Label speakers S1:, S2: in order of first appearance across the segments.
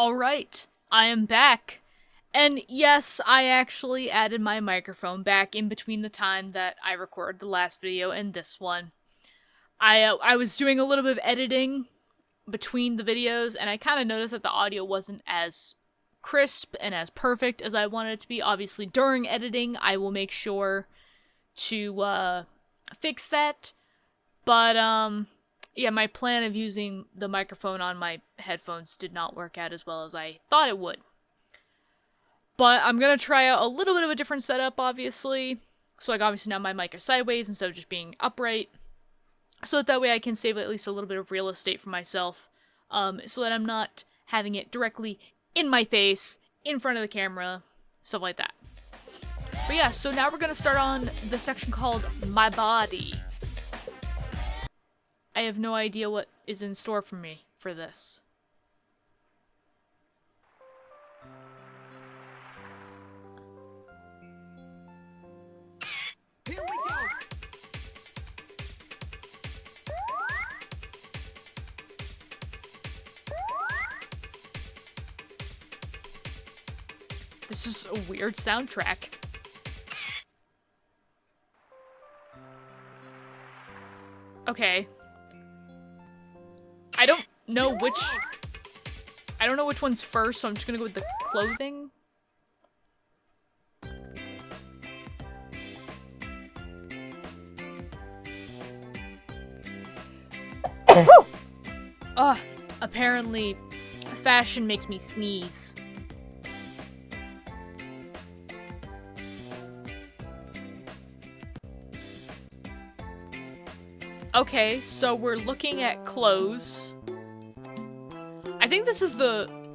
S1: Alright, I am back. And yes, I actually added my microphone back in between the time that I recorded the last video and this one. I was doing a little bit of editing between the videos, and I kind of noticed that the audio wasn't as crisp and as perfect as I wanted it to be. Obviously, during editing, I will make sure to fix that. But yeah, my plan of using the microphone on my headphones did not work out as well as I thought it would. But I'm gonna try out a little bit of a different setup, obviously. So, like, obviously now my mic is sideways instead of just being upright. So that way I can save at least a little bit of real estate for myself. So that I'm not having it directly in my face, in front of the camera, stuff like that. But yeah, so now we're gonna start on the section called My Body. I have no idea what is in store for me for this.
S2: Here we go.
S1: This is a weird soundtrack. Okay. I don't know which one's first, so I'm just gonna go with the clothing. Ugh, apparently fashion makes me sneeze. Okay, so we're looking at clothes. I think this is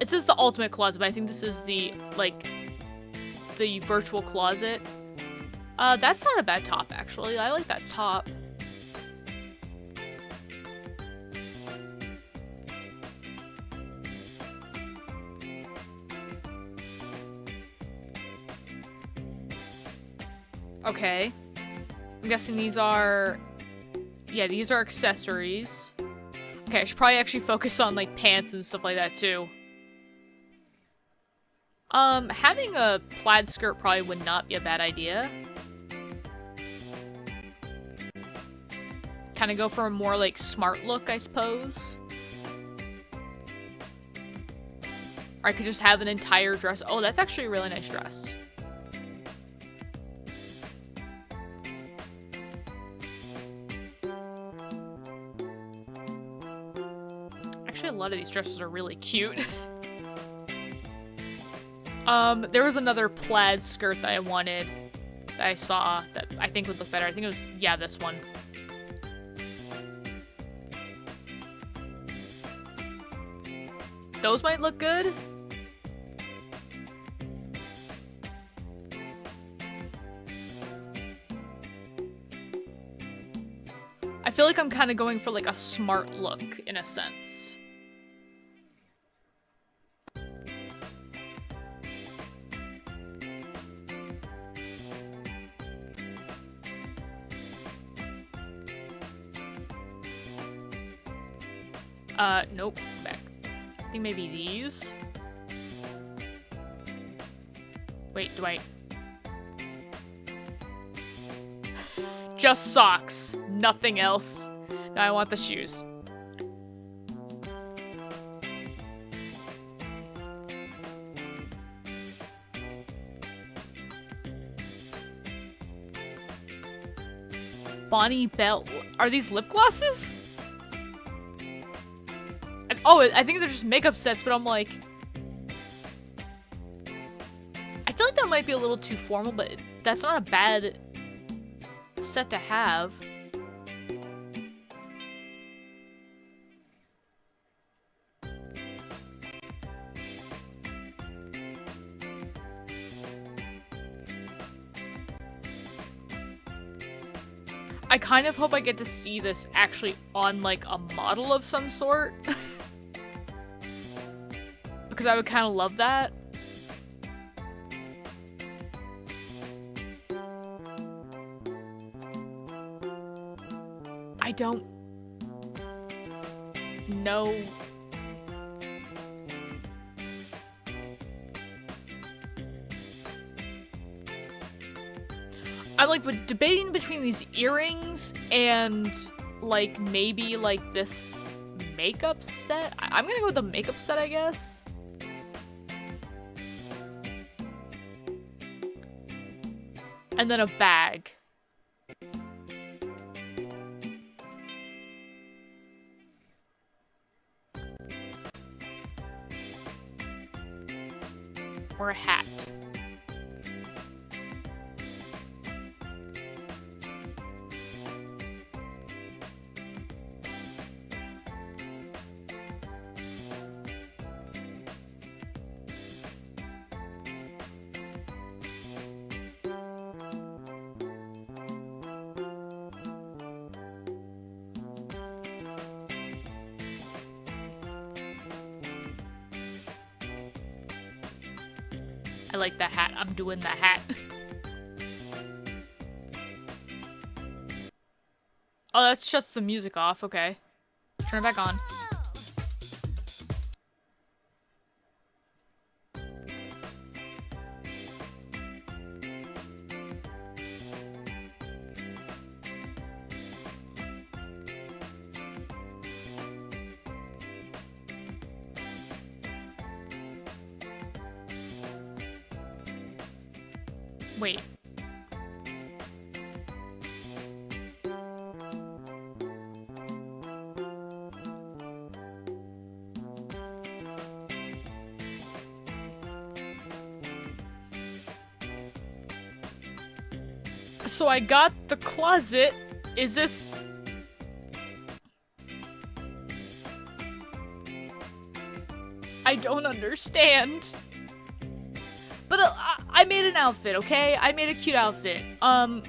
S1: it says the ultimate closet, but I think this is the virtual closet. That's not a bad top, actually. I like that top. Okay. I'm guessing these are... Yeah, these are accessories. Okay, I should probably actually focus on, like, pants and stuff like that, too. Having a plaid skirt probably would not be a bad idea. Kind of go for a more, like, smart look, I suppose. Or I could just have an entire dress. Oh, that's actually a really nice dress. Actually, a lot of these dresses are really cute. There was another plaid skirt that I wanted that I saw that I think would look better. I think it was, yeah, this one. Those might look good. I feel like I'm kind of going for like a smart look in a sense. Nope. Back. I think maybe these. Wait, do I... Just socks. Nothing else. Now I want the shoes. Bonnie Bell. Are these lip glosses? Oh, I think they're just makeup sets, but I'm like... I feel like that might be a little too formal, but that's not a bad set to have. I kind of hope I get to see this actually on, like, a model of some sort. Because I would kind of love that. I don't know I'm like debating between these earrings and like maybe like this makeup set. I'm gonna go with the makeup set, I guess. And then a bag. Or a hat. I like that hat. I'm doing the hat. Oh, that shuts the music off. Okay. Turn it back on. Wait. So I got the closet. Is this... I don't understand. But I made an outfit, okay? I made a cute outfit. I'm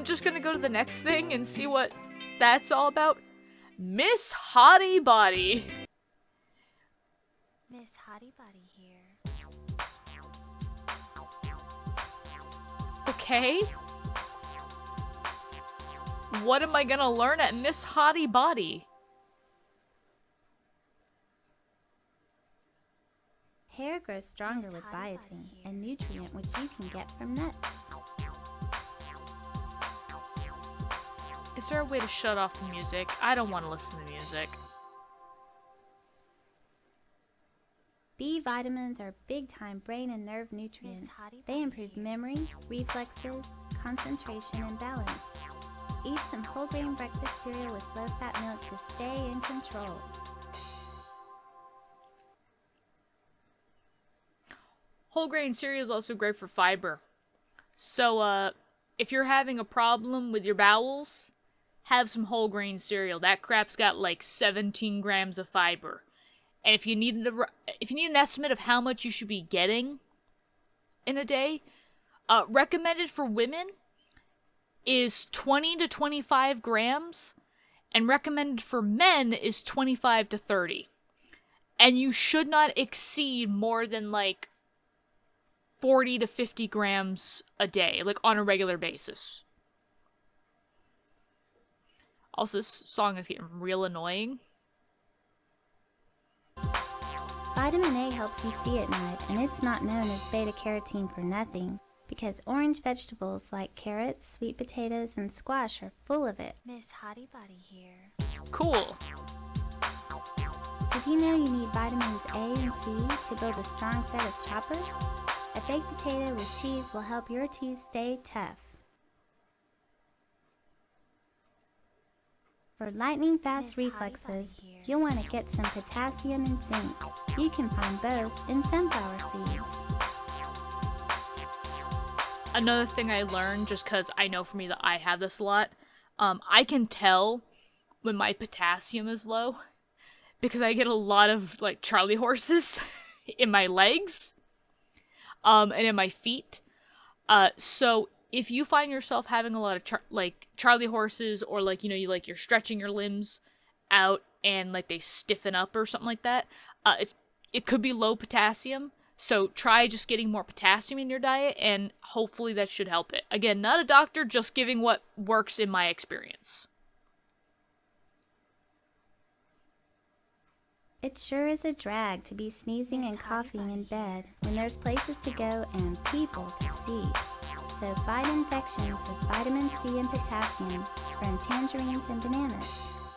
S1: just gonna go to the next thing and see what that's all about. Miss Hottie Body.
S2: Miss Hottie Body here.
S1: Okay. What am I gonna learn at Miss Hottie Body?
S3: Hair grows stronger with biotin, a nutrient which you can get from nuts.
S1: Is there a way to shut off the music? I don't want to listen to music.
S3: B vitamins are big-time brain and nerve nutrients. They improve memory, reflexes, concentration, and balance. Eat some whole grain breakfast cereal with low-fat milk to stay in control.
S1: Whole grain cereal is also great for fiber. So, if you're having a problem with your bowels, have some whole grain cereal. That crap's got like 17 grams of fiber. And if you need an estimate of how much you should be getting in a day, recommended for women is 20 to 25 grams, and recommended for men is 25 to 30. And you should not exceed more than like 40 to 50 grams a day, like on a regular basis. Also, this song is getting real annoying.
S3: Vitamin A helps you see at night, and it's not known as beta-carotene for nothing, because orange vegetables like carrots, sweet potatoes, and squash are full of it.
S2: Miss Hottie Body here.
S1: Cool.
S3: Did you know you need vitamins A and C to build a strong set of choppers? A baked potato with cheese will help your teeth stay tough. For lightning fast reflexes, you'll want to get some potassium and zinc. You can find both in sunflower seeds.
S1: Another thing I learned, just because I know for me that I have this a lot, I can tell when my potassium is low because I get a lot of like Charlie horses in my legs. And in my feet. So if you find yourself having a lot of Charlie horses, or like, you know, you're stretching your limbs out and like they stiffen up or something like that, it could be low potassium. So try just getting more potassium in your diet, and hopefully that should help it. Again, not a doctor, just giving what works in my experience.
S3: It sure is a drag to be sneezing and coughing in bed when there's places to go and people to see. So fight infections with vitamin C and potassium from tangerines and bananas.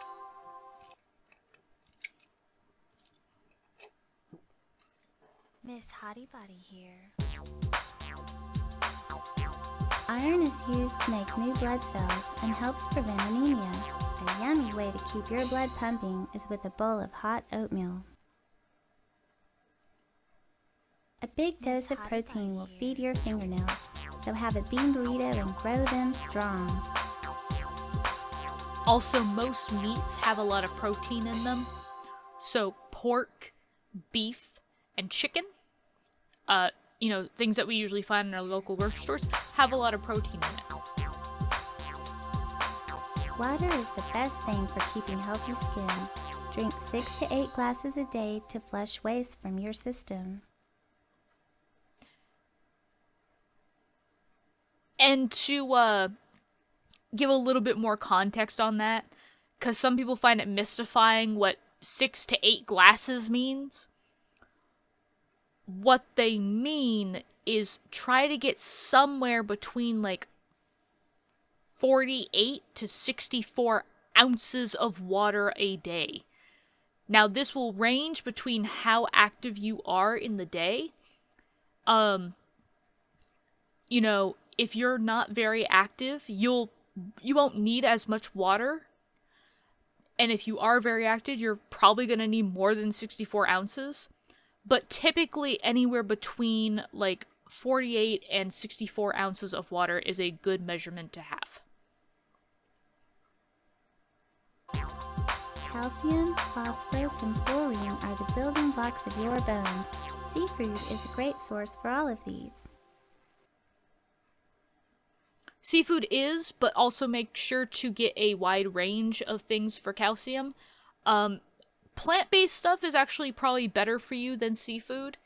S2: Miss Hottie Body here.
S3: Iron is used to make new blood cells and helps prevent anemia. A yummy way to keep your blood pumping is with a bowl of hot oatmeal. A big dose of protein will feed your fingernails, so have a bean burrito and grow them strong.
S1: Also, most meats have a lot of protein in them. So pork, beef, and chicken, things that we usually find in our local grocery stores, have a lot of protein in it.
S3: Water is the best thing for keeping healthy skin. Drink 6 to 8 glasses a day to flush waste from your system.
S1: And to give a little bit more context on that, because some people find it mystifying what 6 to 8 glasses means. What they mean is try to get somewhere between like 48 to 64 ounces of water a day. Now, this will range between how active you are in the day. If you're not very active, you won't need as much water. And if you are very active, you're probably going to need more than 64 ounces. But typically anywhere between like 48 and 64 ounces of water is a good measurement to have.
S3: Calcium, phosphorus, and fluorine are the building blocks of your bones. Seafood is a great source for all of these.
S1: Seafood is, but also make sure to get a wide range of things for calcium. Plant-based stuff is actually probably better for you than seafood,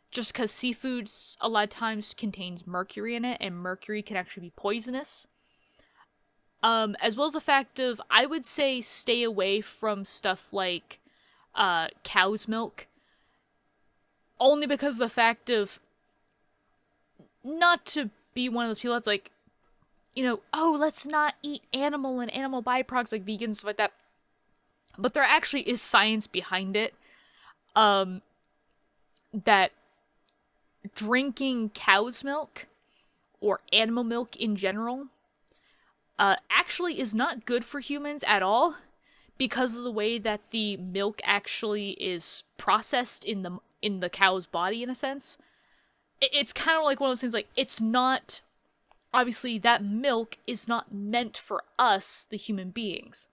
S1: just because seafood a lot of times contains mercury in it, and mercury can actually be poisonous. As well as the fact of, I would say stay away from stuff like cow's milk, only because of the fact of, not to be one of those people that's like, let's not eat animal and animal byproducts like vegans and stuff like that. But there actually is science behind it. That drinking cow's milk, or animal milk in general, actually is not good for humans at all, because of the way that the milk actually is processed in the cow's body, in a sense. It's kind of like one of those things, like, it's not, obviously that milk is not meant for us, the human beings.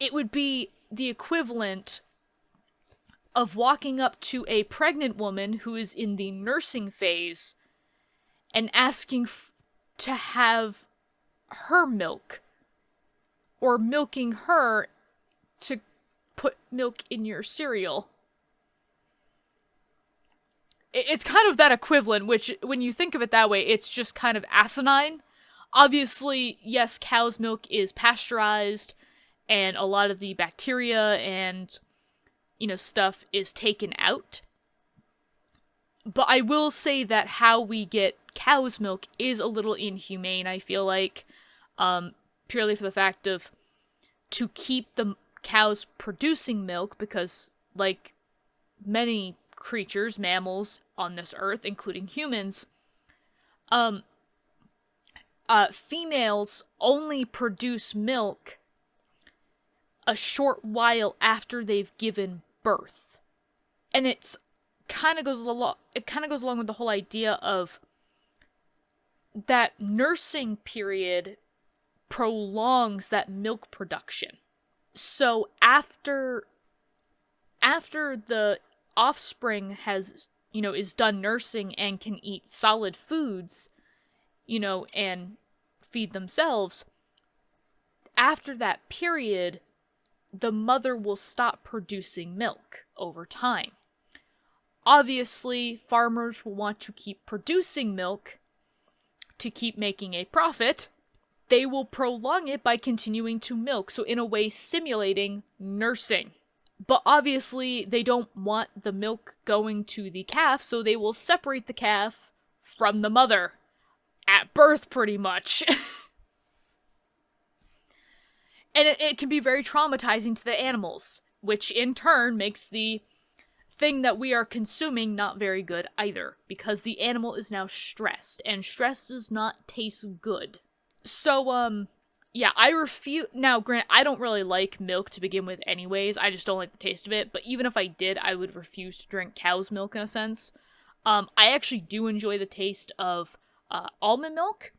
S1: It would be the equivalent of walking up to a pregnant woman who is in the nursing phase and asking to have her milk, or milking her to put milk in your cereal. It's kind of that equivalent, which, when you think of it that way, it's just kind of asinine. Obviously, yes, cow's milk is pasteurized, and a lot of the bacteria and, stuff is taken out. But I will say that how we get cow's milk is a little inhumane, I feel like. Purely for the fact of, to keep the cows producing milk, because, like many creatures, mammals on this earth, including humans, females only produce milk a short while after they've given birth. And it kind of goes along with the whole idea of that nursing period prolongs that milk production. So after the offspring is done nursing and can eat solid foods, and feed themselves, after that period, the mother will stop producing milk over time. Obviously, farmers will want to keep producing milk to keep making a profit. They will prolong it by continuing to milk, so in a way simulating nursing. But obviously, they don't want the milk going to the calf, so they will separate the calf from the mother. At birth, pretty much. And it can be very traumatizing to the animals, which in turn makes the thing that we are consuming not very good either, because the animal is now stressed, and stress does not taste good. So, yeah, I refuse. Now, Grant, I don't really like milk to begin with anyways, I just don't like the taste of it, but even if I did, I would refuse to drink cow's milk in a sense. I actually do enjoy the taste of almond milk,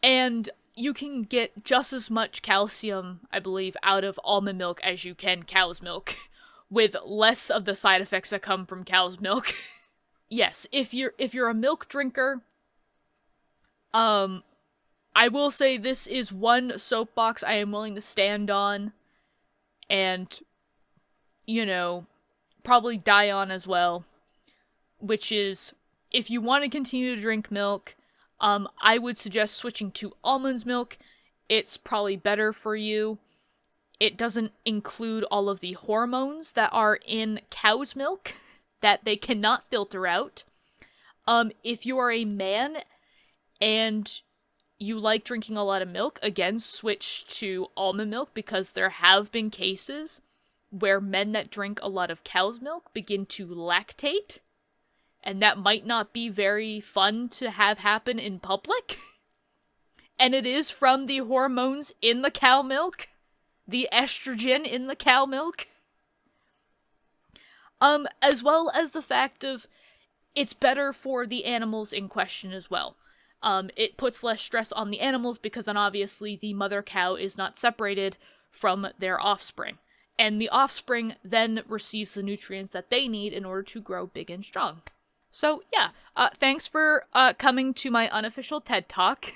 S1: and you can get just as much calcium, I believe, out of almond milk as you can cow's milk, with less of the side effects that come from cow's milk. Yes, if you're a milk drinker, I will say this is one soapbox I am willing to stand on, and, you know, probably die on as well, which is, if you want to continue to drink milk, I would suggest switching to almond milk. It's probably better for you. It doesn't include all of the hormones that are in cow's milk that they cannot filter out. If you are a man and you like drinking a lot of milk, again, switch to almond milk, because there have been cases where men that drink a lot of cow's milk begin to lactate. And that might not be very fun to have happen in public. And it is from the hormones in the cow milk. The estrogen in the cow milk. As well as the fact of, it's better for the animals in question as well. It puts less stress on the animals, because then obviously the mother cow is not separated from their offspring. And the offspring then receives the nutrients that they need in order to grow big and strong. So, yeah, thanks for coming to my unofficial TED Talk.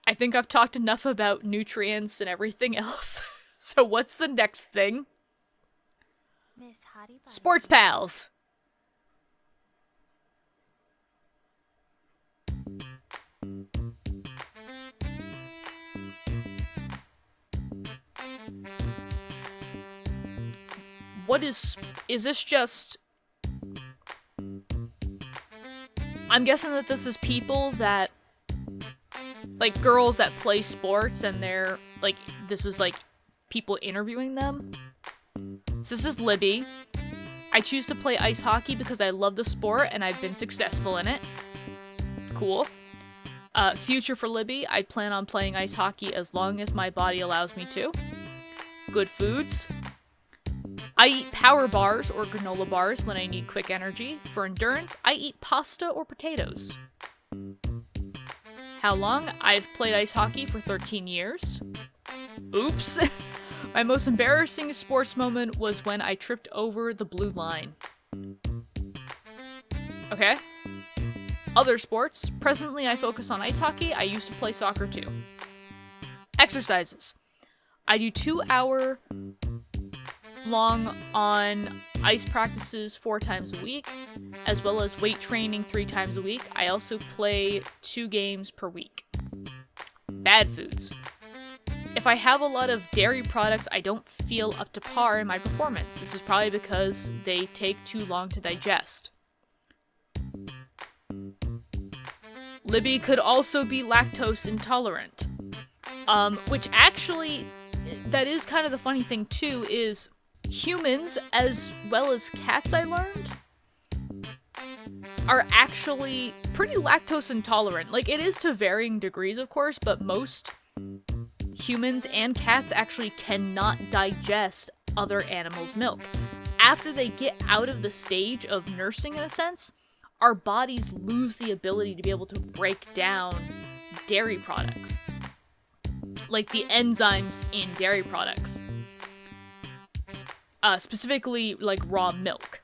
S1: I think I've talked enough about nutrients and everything else. So what's the next thing?
S2: Miss Hottie.
S1: Sportspals! What is this just... I'm guessing that this is people that, like, girls that play sports, and they're, like, this is, like, people interviewing them. So this is Libby. I choose to play ice hockey because I love the sport, and I've been successful in it. Cool. Future for Libby, I plan on playing ice hockey as long as my body allows me to. Good foods. I eat power bars or granola bars when I need quick energy. For endurance, I eat pasta or potatoes. How long? I've played ice hockey for 13 years. Oops. My most embarrassing sports moment was when I tripped over the blue line. Okay. Other sports. Presently, I focus on ice hockey. I used to play soccer too. Exercises. I do 2-hour long on ice practices 4 times a week, as well as weight training 3 times a week. I also play 2 games per week. Bad foods. If I have a lot of dairy products, I don't feel up to par in my performance. This is probably because they take too long to digest. Libby could also be lactose intolerant. Which actually, that is kind of the funny thing too, is humans, as well as cats, I learned, are actually pretty lactose intolerant. Like, it is to varying degrees, of course, but most humans and cats actually cannot digest other animals' milk. After they get out of the stage of nursing, in a sense, our bodies lose the ability to be able to break down dairy products. Like the enzymes in dairy products. Specifically, like raw milk.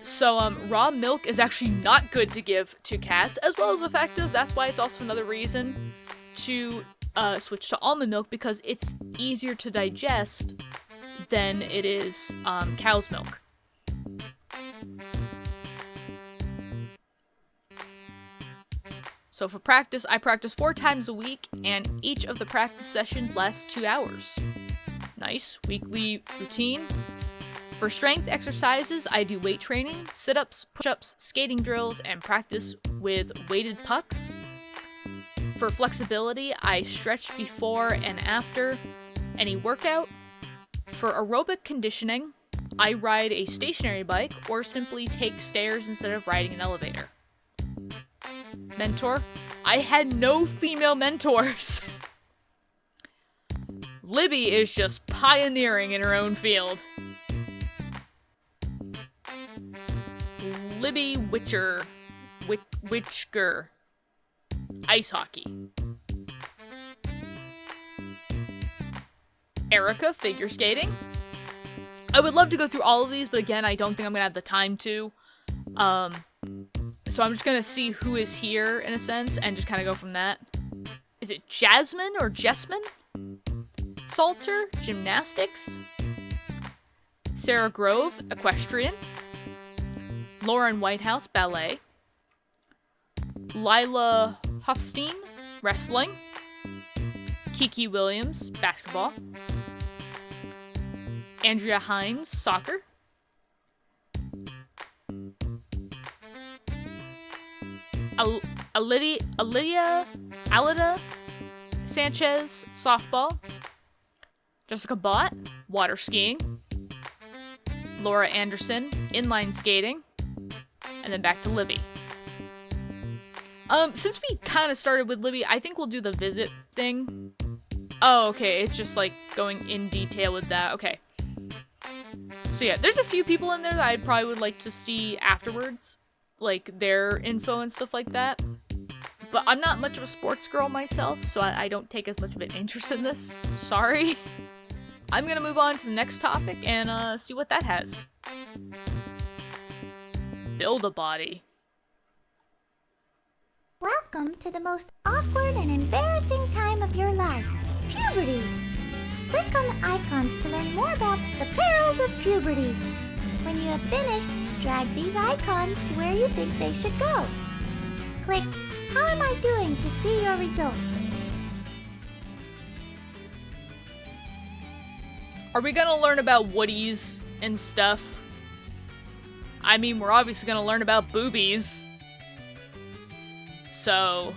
S1: So, raw milk is actually not good to give to cats, as well as effective. That's why it's also another reason to switch to almond milk, because it's easier to digest than it is cow's milk. So for practice, I practice 4 times a week, and each of the practice sessions lasts 2 hours. Nice. Weekly routine. For strength exercises, I do weight training, sit-ups, push-ups, skating drills, and practice with weighted pucks. For flexibility, I stretch before and after any workout. For aerobic conditioning, I ride a stationary bike or simply take stairs instead of riding an elevator. Mentor, I had no female mentors. Libby is just pioneering in her own field. Libby Witcher. Witchger. Ice hockey. Erica, figure skating. I would love to go through all of these, but again, I don't think I'm gonna have the time to. So I'm just gonna see who is here in a sense and just kind of go from that. Is it Jasmine or Jessamine? Salter, gymnastics. Sarah Grove, equestrian. Lauren Whitehouse, ballet. Lila Hofstein, wrestling. Kiki Williams, basketball. Andrea Hines, soccer. Alida Sanchez, softball. Jessica Bott, water skiing. Laura Anderson, inline skating. And then back to Libby. Since we kind of started with Libby, I think we'll do the visit thing. Oh, okay, it's just like going in detail with that. Okay. So yeah, there's a few people in there that I probably would like to see afterwards. Like their info and stuff like that. But I'm not much of a sports girl myself, so I don't take as much of an interest in this. Sorry. I'm gonna move on to the next topic and see what that has. Build a body.
S4: Welcome to the most awkward and embarrassing time of your life, puberty. Click on the icons to learn more about the perils of puberty. When you have finished, drag these icons to where you think they should go. Click How am I doing to see your results.
S1: Are we gonna learn about woodies and stuff? I mean, we're obviously gonna learn about boobies. So...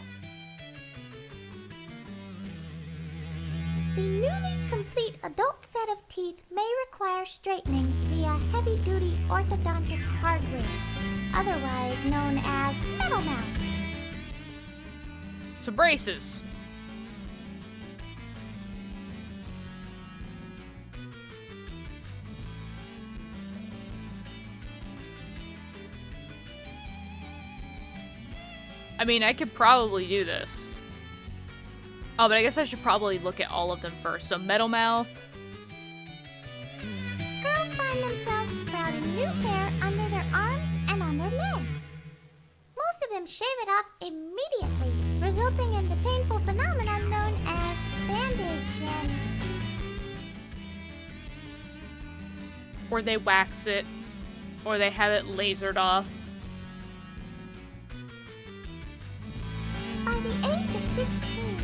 S4: The newly complete adult set of teeth may require straightening via heavy-duty orthodontic hardware, otherwise known as metal mouth.
S1: So braces. I mean, I could probably do this. Oh, but I guess I should probably look at all of them first. So metal mouth.
S4: Girls find themselves sprouting new hair under their arms and on their legs. Most of them shave it off immediately, resulting in the painful phenomenon known as bandage and...
S1: Or they wax it. Or they have it lasered off.
S4: By the age of 16,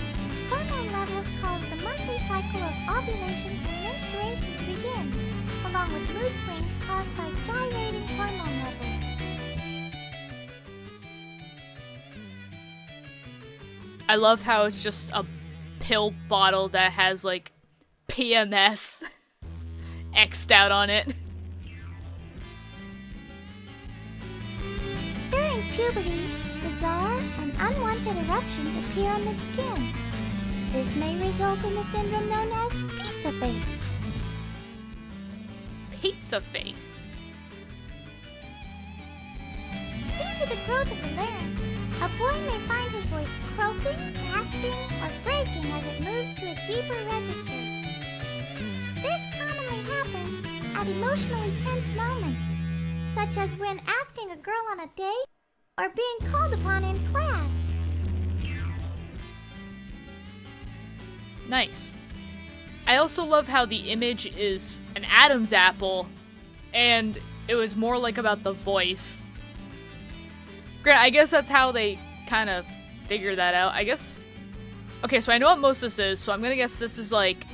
S4: hormone levels cause the monthly cycle of ovulation and menstruation to begin, along with mood swings caused by gyrating hormone levels.
S1: I love how it's just a pill bottle that has, like, PMS X'd out on it.
S4: During puberty, bizarre and unwanted eruptions appear on the skin. This may result in a syndrome known as pizza face.
S1: Pizza face.
S4: Due to the growth of the larynx, a boy may find his voice croaking, rasping, or breaking as it moves to a deeper register. This commonly happens at emotionally tense moments, such as when asking a girl on a date or being called upon in class.
S1: Nice. I also love how the image is an Adam's apple, and it was more like about the voice. Grant, I guess that's how they kind of figure that out. I guess... Okay, so I know what most of this is, so I'm gonna guess this is like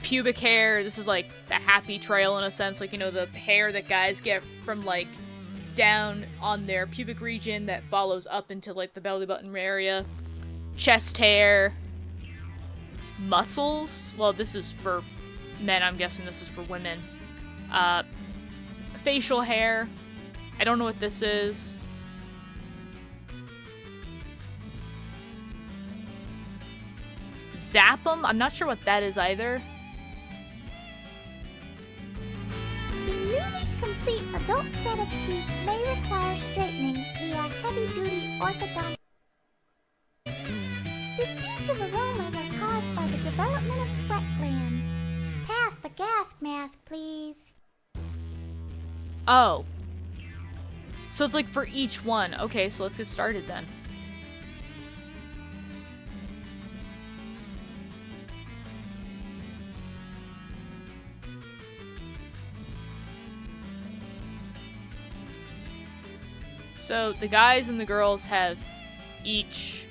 S1: pubic hair. This is like a happy trail in a sense, like, you know, the hair that guys get from like down on their pubic region that follows up into like the belly button area. Chest hair. Muscles. Well, this is for men, I'm guessing this is for women. Facial hair. I don't know what this is. Zap'em? I'm not sure what that is either.
S4: The newly complete adult set of teeth may require straightening via heavy-duty orthodontic. Distinctive aromas are caused by the development of sweat glands. Pass the gas mask, please.
S1: Oh. So it's like for each one. Okay, so let's get started then. So the guys and the girls have each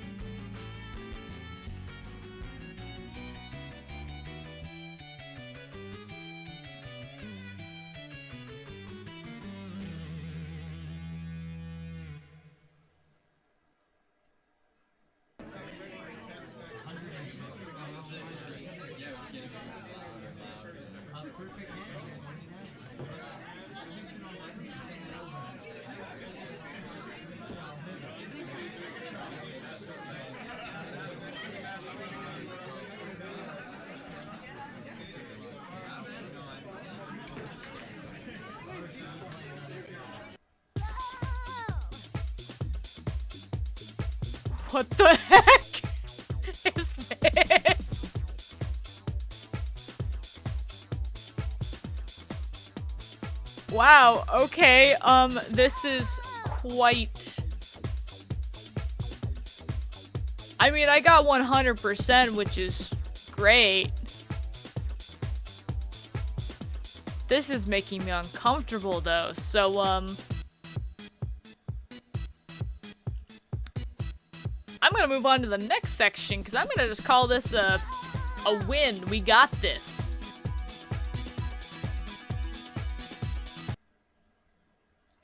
S1: What the heck is this? Wow, okay, this is quite... I mean, I got 100%, which is great. This is making me uncomfortable, though, so, I'm gonna move on to the next section, because I'm gonna just call this a win. We got this.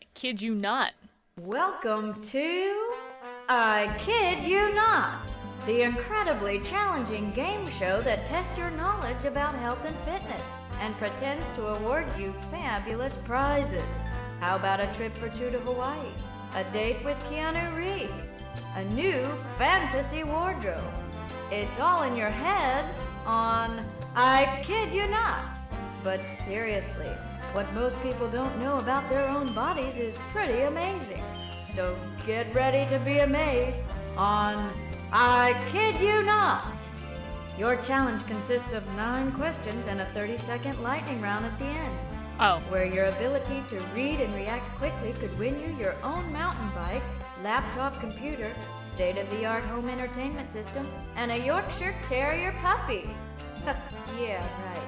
S1: I kid you not.
S5: Welcome to I Kid You Not, the incredibly challenging game show that tests your knowledge about health and fitness and pretends to award you fabulous prizes. How about a trip for two to Hawaii, a date with Keanu Reeves, a new fantasy wardrobe? It's all in your head on I Kid You Not. But seriously, what most people don't know about their own bodies is pretty amazing. So get ready to be amazed on I Kid You Not. Your challenge consists of 9 questions and a 30-second lightning round at the end.
S1: Oh.
S5: Where your ability to read and react quickly could win you your own mountain bike, laptop computer, state-of-the-art home entertainment system, and a Yorkshire Terrier puppy. Yeah, right.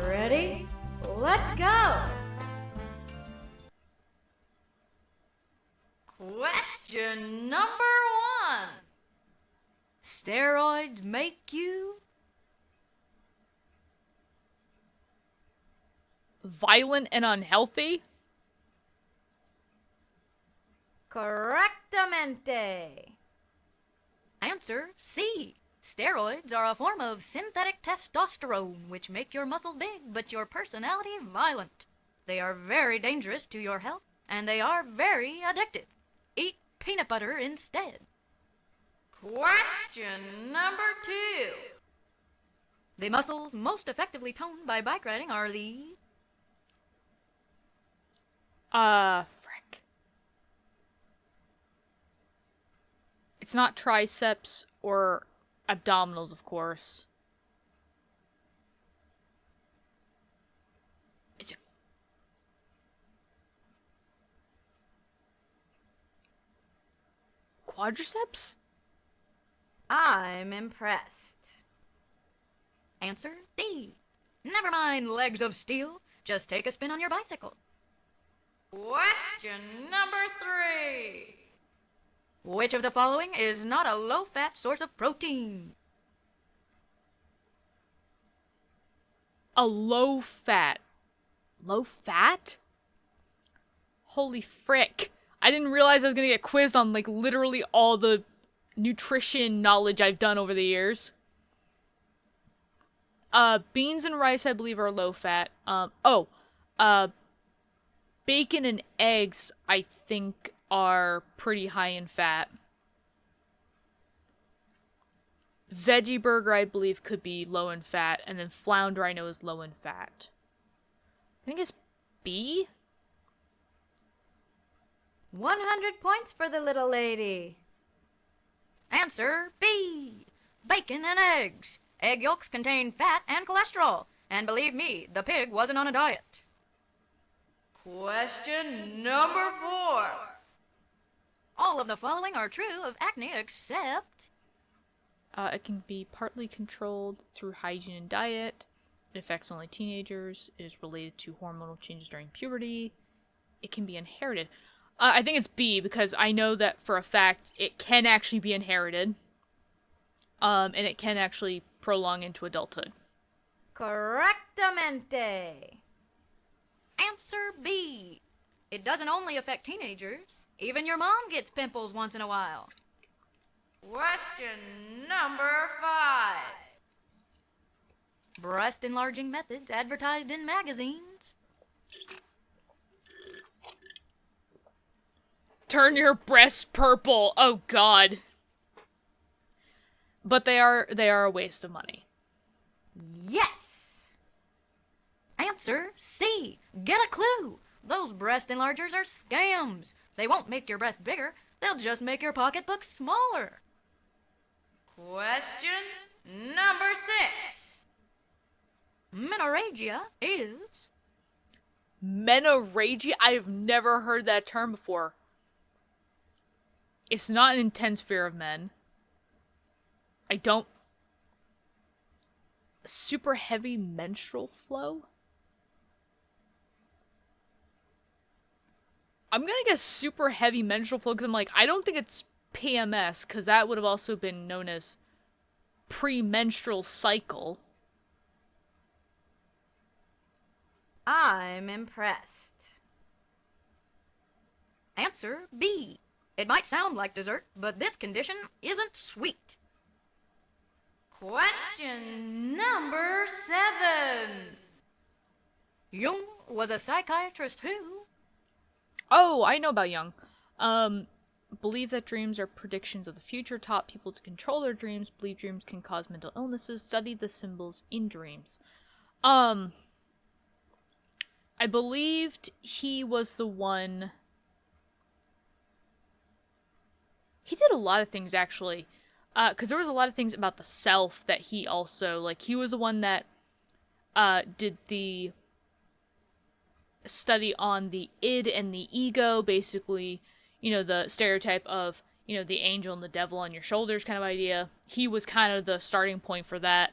S5: Ready? Let's go! Question number 1. Steroids make you
S1: Violent and unhealthy?
S5: correctamente. Answer C. Steroids are a form of synthetic testosterone which make your muscles big but your personality violent. They are very dangerous to your health and they are very addictive. Eat peanut butter instead. Question number 2. The muscles most effectively toned by bike riding are the...
S1: Frick. It's not triceps or abdominals, of course. Is it... Quadriceps?
S5: I'm impressed. Answer D. Never mind legs of steel. Just take a spin on your bicycle. Question number 3. Which of the following is not a low-fat source of protein?
S1: A low fat. Low fat? Holy frick. I didn't realize I was gonna get quizzed on, like, literally all the nutrition knowledge I've done over the years. Beans and rice, I believe, are low fat. Bacon and eggs, I think, are pretty high in fat. Veggie burger, I believe, could be low in fat, and then flounder, I know, is low in fat. I think it's B?
S5: 100 points for the little lady. Answer B. Bacon and eggs. Egg yolks contain fat and cholesterol. And believe me, the pig wasn't on a diet. Question number 4. All of the following are true of acne except...
S1: It can be partly controlled through hygiene and diet. It affects only teenagers. It is related to hormonal changes during puberty. It can be inherited. I think it's B, because I know that for a fact it can actually be inherited. And it can actually prolong into adulthood.
S5: Correctamente. Answer B. It doesn't only affect teenagers. Even your mom gets pimples once in a while. Question number 5. Breast enlarging methods advertised in magazines.
S1: Turn your breasts purple. Oh god. But they are a waste of money.
S5: Yes. Answer C. Get a clue. Those breast enlargers are scams. They won't make your breast bigger. They'll just make your pocketbook smaller. Question number 6. Menorrhagia is...
S1: Menorrhagia? I've never heard that term before. It's not an intense fear of men. Super heavy menstrual flow? I'm gonna guess super heavy menstrual flow because I'm like, I don't think it's PMS, because that would have also been known as premenstrual cycle.
S5: I'm impressed. Answer B. It might sound like dessert, but this condition isn't sweet. Question number 7. Jung was a psychiatrist who...
S1: Oh, I know about Jung. Believe that dreams are predictions of the future, taught people to control their dreams, believe dreams can cause mental illnesses, studied the symbols in dreams. I believed he was the one... He did a lot of things, actually. Because there was a lot of things about the self that he also... Like, he was the one that did the study on the id and the ego, basically, you know, the stereotype of, you know, the angel and the devil on your shoulders kind of idea. He was kind of the starting point for that.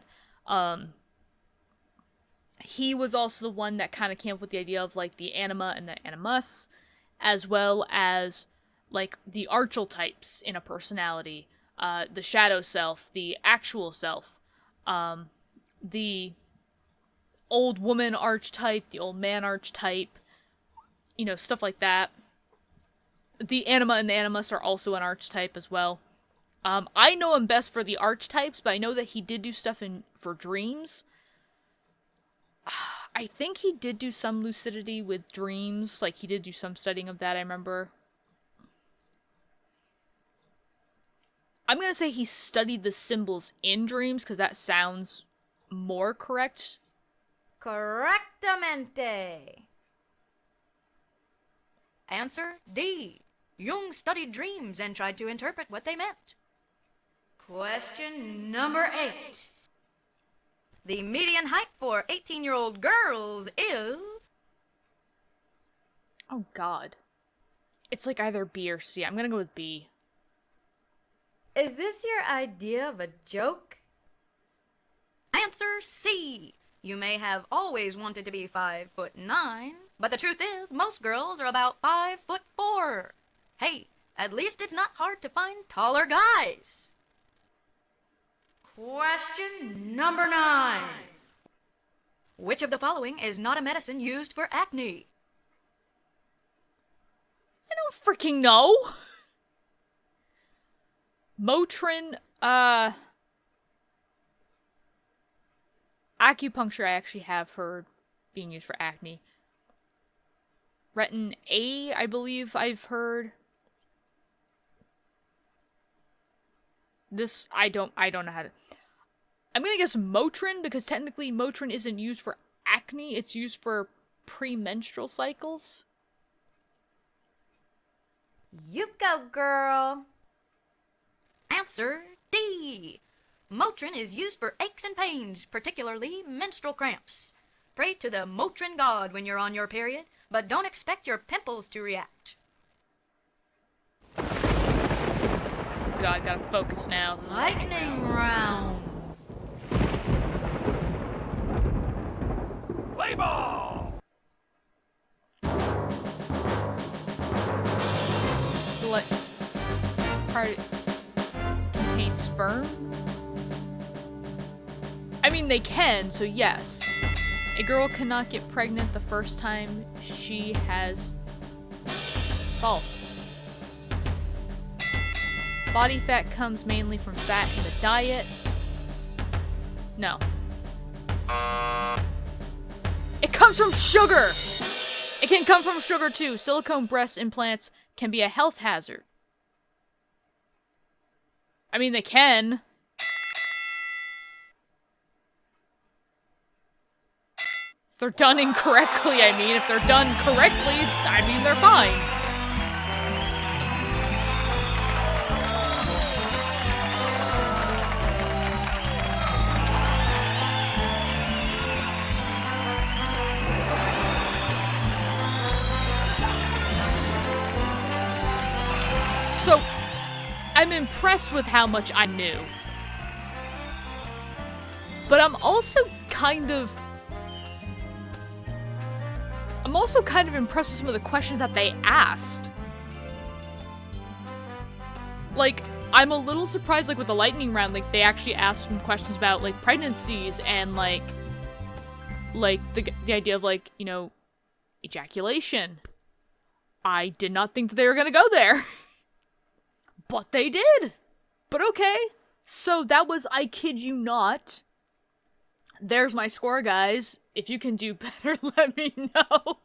S1: He was also the one that kind of came up with the idea of, like, the anima and the animus, as well as, like, the archetypes in a personality, the shadow self, the actual self, the old woman archetype, the old man archetype, you know, stuff like that. The anima and the animus are also an archetype as well. I know him best for the archetypes, but I know that he did do stuff for dreams. I think he did do some lucidity with dreams. Like, he did do some studying of that, I remember. I'm gonna say he studied the symbols in dreams, because that sounds more correct.
S5: Correctamente. Answer D. Jung studied dreams and tried to interpret what they meant. Question number 8. The median height for 18-year-old girls is...
S1: Oh, God. It's like either B or C. I'm gonna go with B.
S5: Is this your idea of a joke? Answer C. You may have always wanted to be 5'9", but the truth is, most girls are about 5'4". Hey, at least it's not hard to find taller guys. Question number 9. Which of the following is not a medicine used for acne?
S1: I don't freaking know. Motrin, acupuncture I actually have heard being used for acne. Retin A, I believe I've heard. This, I don't know how to... I'm gonna guess Motrin, because technically Motrin isn't used for acne, it's used for premenstrual cycles.
S5: You go, girl. Answer D. Motrin is used for aches and pains, particularly menstrual cramps. Pray to the Motrin god when you're on your period, but don't expect your pimples to react.
S1: God, gotta focus now.
S5: Lightning round.
S6: Play ball!
S1: The part contains sperm? I mean, they can, so yes. A girl cannot get pregnant the first time she has... False. Body fat comes mainly from fat in the diet. No. It comes from sugar! It can come from sugar too. Silicone breast implants can be a health hazard. I mean, they can. If they're done incorrectly, I mean. If they're done correctly, I mean, they're fine. So, I'm impressed with how much I knew. But I'm also kind of impressed with some of the questions that they asked. Like, I'm a little surprised, like, with the lightning round, like, they actually asked some questions about, like, pregnancies and, like the idea of, like, you know, ejaculation. I did not think that they were gonna go there. But they did! But okay. So that was I Kid You Not. There's my score, guys. If you can do better, let me know.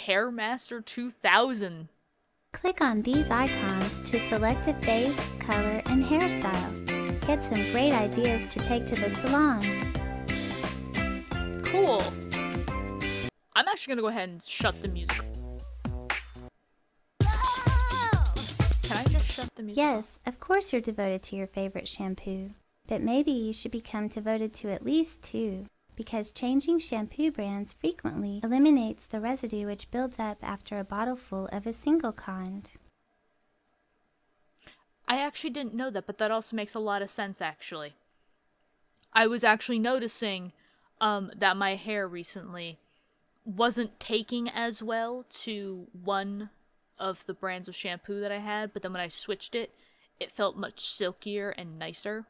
S1: Hairmaster 2000.
S3: Click on these icons to select a face, color, and hairstyle. Get some great ideas to take to the salon.
S1: Cool. I'm actually gonna go ahead and shut the music. Can I just shut the music?
S3: Yes, of course you're devoted to your favorite shampoo. But maybe you should become devoted to at least 2, because changing shampoo brands frequently eliminates the residue which builds up after a bottle full of a single kind.
S1: I actually didn't know that, but that also makes a lot of sense, actually. I was actually noticing that my hair recently wasn't taking as well to one of the brands of shampoo that I had, but then when I switched it, it felt much silkier and nicer.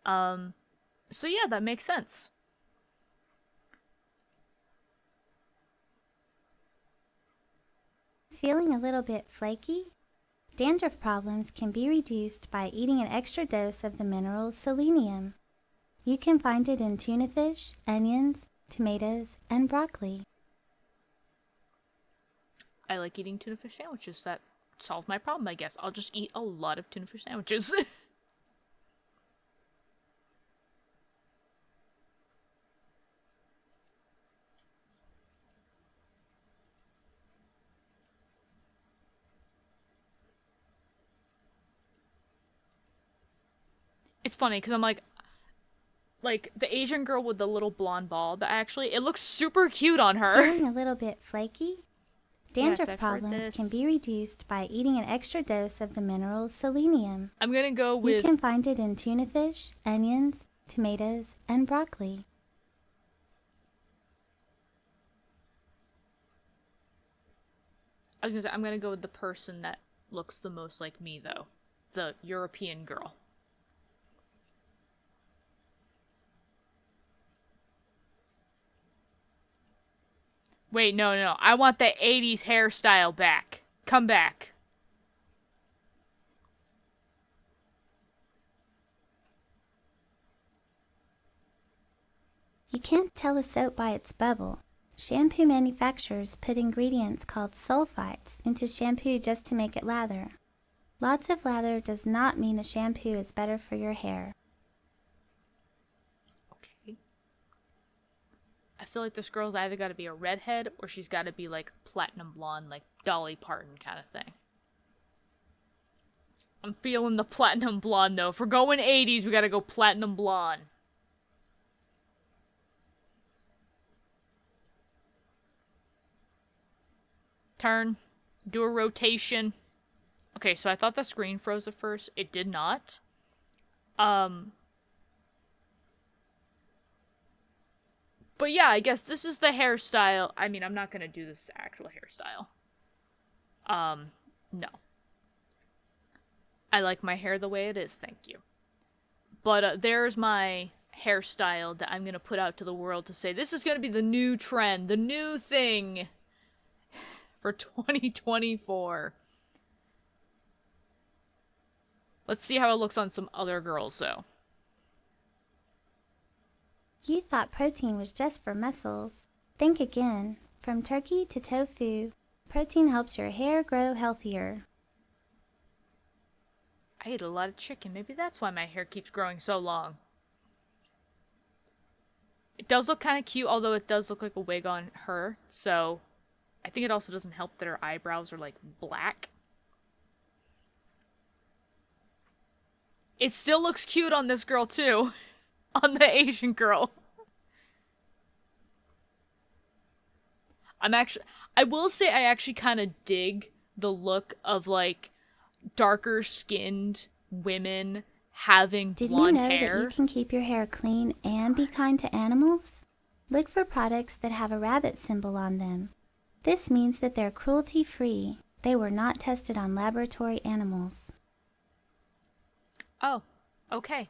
S1: So yeah, that makes sense.
S3: Feeling a little bit flaky? Dandruff problems can be reduced by eating an extra dose of the mineral selenium. You can find it in tuna fish, onions, tomatoes, and broccoli.
S1: I like eating tuna fish sandwiches. That solved my problem, I guess. I'll just eat a lot of tuna fish sandwiches. It's funny, because I'm like, the Asian girl with the little blonde ball, but actually, it looks super cute on her.
S3: Feeling a little bit flaky? Dandruff
S1: I've heard
S3: problems
S1: this.
S3: can be reduced by eating an extra dose of the mineral selenium.
S1: I'm gonna go
S3: You
S1: with...
S3: can find it in tuna fish, onions, tomatoes, and broccoli.
S1: I was gonna say, I'm gonna go with the person that looks the most like me, though. the European girl. Wait, no. I want the 80s hairstyle back. Come back.
S3: You can't tell a soap by its bubble. Shampoo manufacturers put ingredients called sulfites into shampoo just to make it lather. Lots of lather does not mean a shampoo is better for your hair.
S1: Okay. I feel like this girl's either got to be a redhead or she's got to be like platinum blonde, like Dolly Parton kind of thing. I'm feeling the platinum blonde though. If we're going 80s, we got to go platinum blonde. Turn. Do a rotation. Okay, so I thought the screen froze at first. It did not. But yeah, I guess this is the hairstyle. I mean, I'm not gonna do this actual hairstyle. No. I like my hair the way it is, thank you. But there's my hairstyle that I'm gonna put out to the world to say, this is gonna be the new trend, the new thing for 2024. Let's see how it looks on some other girls, though.
S3: You thought protein was just for muscles. Think again. From turkey to tofu, protein helps your hair grow healthier.
S1: I ate a lot of chicken. Maybe that's why my hair keeps growing so long. It does look kind of cute, although it does look like a wig on her. So, I think it also doesn't help that her eyebrows are, like, black. It still looks cute on this girl, too. On the Asian girl. I will say I actually kind of dig the look of, like, darker skinned women having blonde hair.
S3: Did you know that you can keep your hair clean and be kind to animals? Look for products that have a rabbit symbol on them. This means that they're cruelty-free. They were not tested on laboratory animals.
S1: Oh, okay.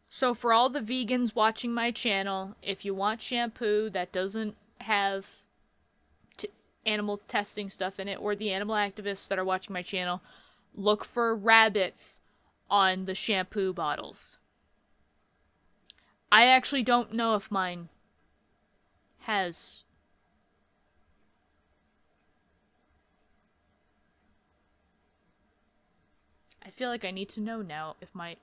S1: So for all the vegans watching my channel, if you want shampoo that doesn't have animal testing stuff in it, or the animal activists that are watching my channel, look for rabbits on the shampoo bottles. I actually don't know if mine has... I feel like I need to know now if my...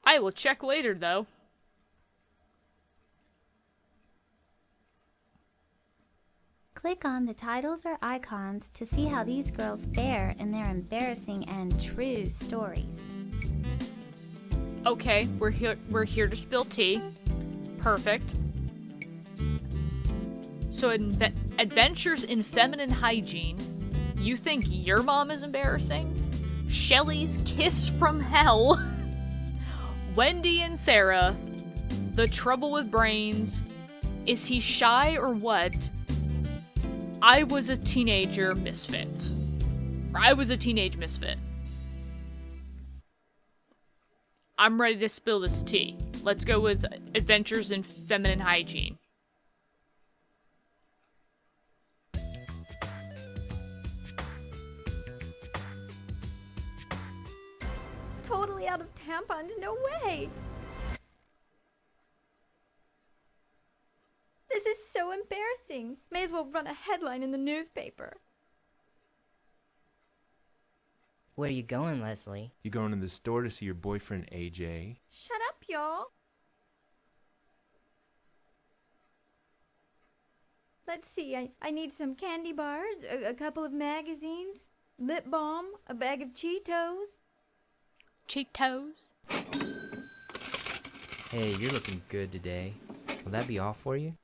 S1: I will check later, though.
S3: Click on the titles or icons to see how these girls fare in their embarrassing and true stories.
S1: Okay, we're here to spill tea. Perfect. So, Adventures in Feminine Hygiene. You think your mom is embarrassing? Shelly's Kiss from Hell. Wendy and Sarah. The Trouble with Brains. Is he shy or what? I was a teenager misfit. I was a teenage misfit. I'm ready to spill this tea. Let's go with Adventures in Feminine Hygiene.
S5: Totally out of tampons, no way! This is so embarrassing. May as well run a headline in the newspaper.
S6: Where are you going, Leslie?
S7: You going to the store to see your boyfriend, AJ?
S5: Shut up, y'all. Let's see, I need some candy bars, a couple of magazines, lip balm, a bag of Cheetos.
S1: Cheetos?
S6: Hey, you're looking good today. Will that be all for you?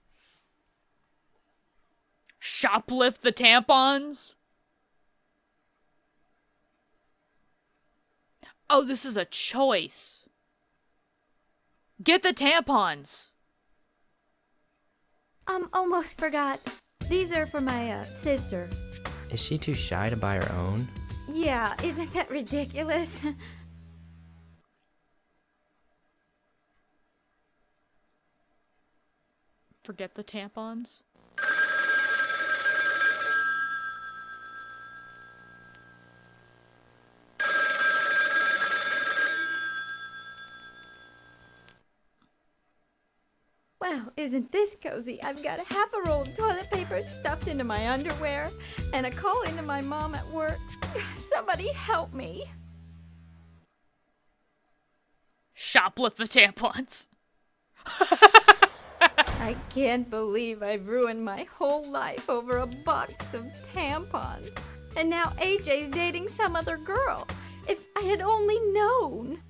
S1: Shoplift the tampons? Oh, this is a choice. Get the tampons.
S5: Almost forgot. These are for my sister.
S6: Is she too shy to buy her own?
S5: Yeah, isn't that ridiculous?
S1: Forget the tampons.
S5: Well, isn't this cozy? I've got half a roll of toilet paper stuffed into my underwear and a call into my mom at work. Somebody help me.
S1: Shoplift the tampons.
S5: I can't believe I've ruined my whole life over a box of tampons. And now AJ's dating some other girl. If I had only known.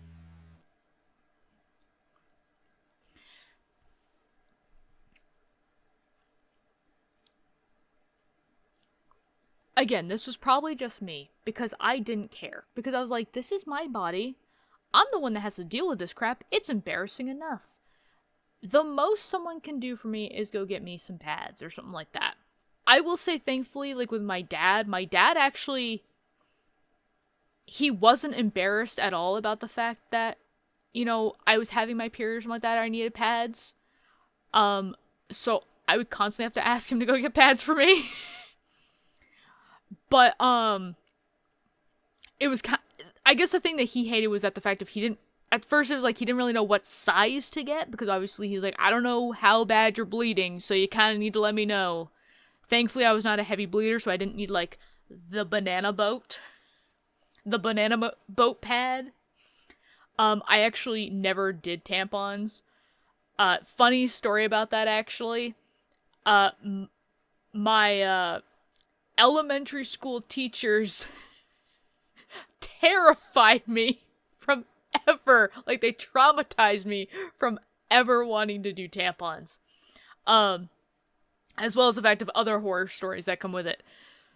S1: Again, this was probably just me, because I didn't care. Because I was like, this is my body. I'm the one that has to deal with this crap. It's embarrassing enough. The most someone can do for me is go get me some pads or something like that. I will say, thankfully, like with my dad actually, he wasn't embarrassed at all about the fact that, you know, I was having my period or something like that, or I needed pads. So I would constantly have to ask him to go get pads for me. But, it was I guess the thing that he hated was that the fact of at first it was like he didn't really know what size to get, because obviously he's like, I don't know how bad you're bleeding, so you kind of need to let me know. Thankfully, I was not a heavy bleeder, so I didn't need, like, the banana boat. The banana boat pad. I actually never did tampons. Funny story about that, actually. My elementary school teachers terrified me from ever, like, they traumatized me from ever wanting to do tampons. As well as the fact of other horror stories that come with it.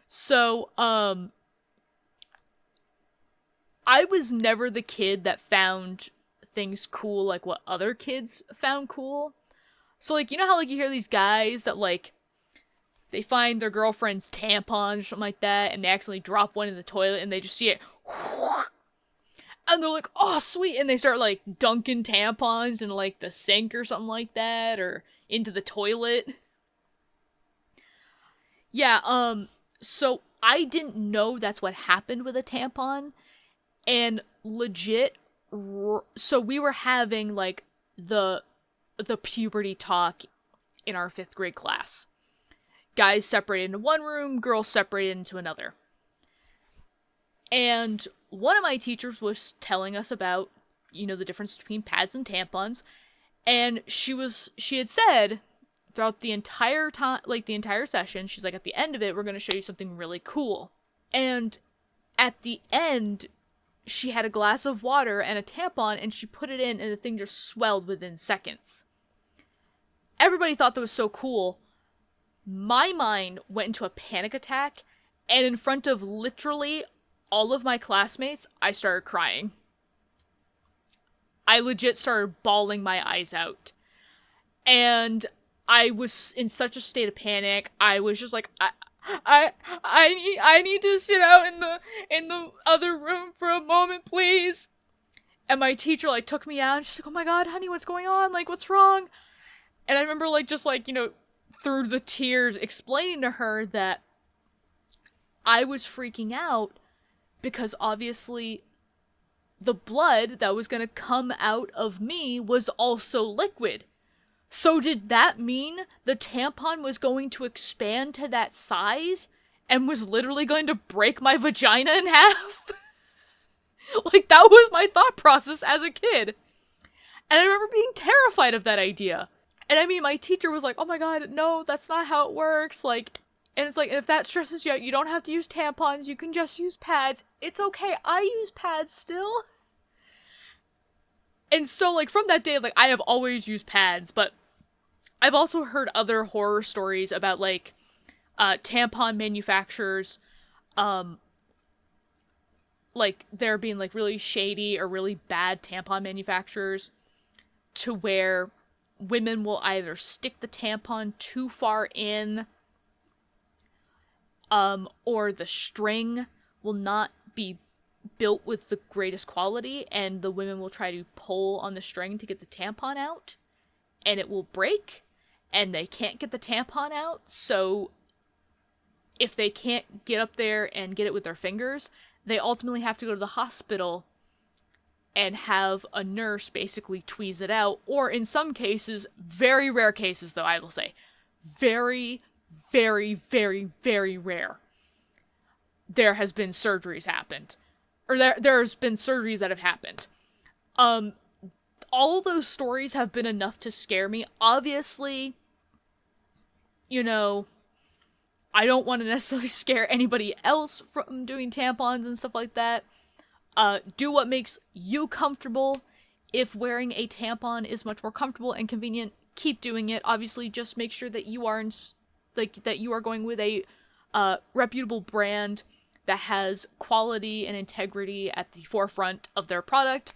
S1: So, I was never the kid that found things cool like what other kids found cool. So, like, you know how, like, you hear these guys that, like, they find their girlfriend's tampons or something like that, and they accidentally drop one in the toilet, and they just see it, and they're like, oh, sweet, and they start, like, dunking tampons in, like, the sink or something like that, or into the toilet. Yeah, so I didn't know that's what happened with a tampon, and legit, so we were having, like, the puberty talk in our 5th grade class. Guys separated into one room, girls separated into another. And one of my teachers was telling us about, you know, the difference between pads and tampons, and she had said throughout the entire time, like the entire session, she's like, at the end of it, we're going to show you something really cool. And at the end, she had a glass of water and a tampon, and she put it in, and the thing just swelled within seconds. Everybody thought that was so cool. My mind went into a panic attack, and in front of literally all of my classmates, I started crying. I legit started bawling my eyes out. And I was in such a state of panic. I was just like, I need to sit out in the other room for a moment, please. And my teacher, like, took me out, and she's like, oh my god, honey, what's going on? Like, what's wrong? And I remember, like, just, like, you know, through the tears, explaining to her that I was freaking out because obviously the blood that was going to come out of me was also liquid. So did that mean the tampon was going to expand to that size and was literally going to break my vagina in half? Like, that was my thought process as a kid. And I remember being terrified of that idea. And I mean, my teacher was like, oh my god, no, that's not how it works, like, and it's like, if that stresses you out, you don't have to use tampons, you can just use pads. It's okay, I use pads still. And so, like, from that day, like, I have always used pads, but I've also heard other horror stories about, like, tampon manufacturers, like, there being, like, really shady or really bad tampon manufacturers to where women will either stick the tampon too far in, or the string will not be built with the greatest quality, and the women will try to pull on the string to get the tampon out, and it will break, and they can't get the tampon out, so if they can't get up there and get it with their fingers, they ultimately have to go to the hospital and have a nurse basically tweeze it out, or in some cases, very rare cases though, I will say, very, very, very, very rare, there has been surgeries happened. Or there's been surgeries that have happened. All those stories have been enough to scare me. Obviously, you know, I don't want to necessarily scare anybody else from doing tampons and stuff like that. Do what makes you comfortable. If wearing a tampon is much more comfortable and convenient, keep doing it. Obviously, just make sure that you are that you are going with a reputable brand that has quality and integrity at the forefront of their product,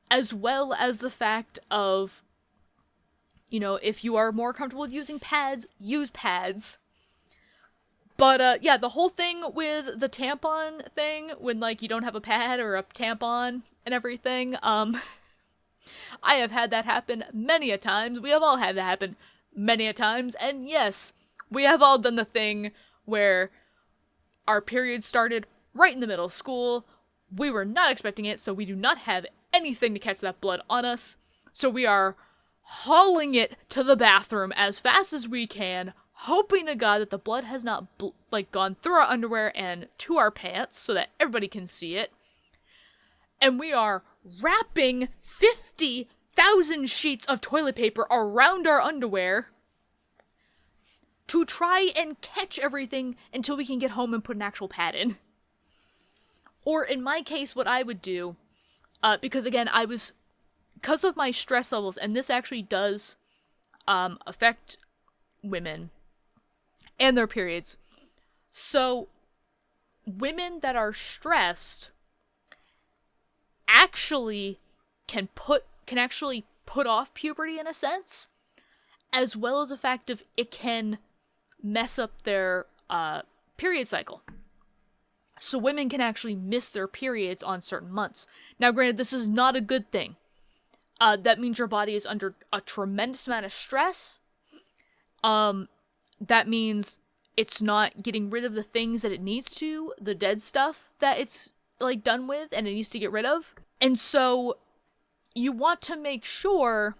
S1: as well as the fact of, you know, if you are more comfortable with using pads, use pads. But, yeah, the whole thing with the tampon thing, when, like, you don't have a pad or a tampon and everything, I have had that happen many a times. We have all had that happen many a times, and yes, we have all done the thing where our period started right in the middle of school. We were not expecting it, so we do not have anything to catch that blood on us. So we are hauling it to the bathroom as fast as we can, hoping to God that the blood has not, gone through our underwear and to our pants so that everybody can see it. And we are wrapping 50,000 sheets of toilet paper around our underwear to try and catch everything until we can get home and put an actual pad in. Or in my case, what I would do, because again, because of my stress levels, and this actually does affect women and their periods. So, women that are stressed actually can actually put off puberty in a sense, as well as the fact of it can mess up their period cycle. So women can actually miss their periods on certain months. Now, granted, this is not a good thing. That means your body is under a tremendous amount of stress. That means it's not getting rid of the things that it needs to, the dead stuff that it's, done with, and it needs to get rid of. And so, you want to make sure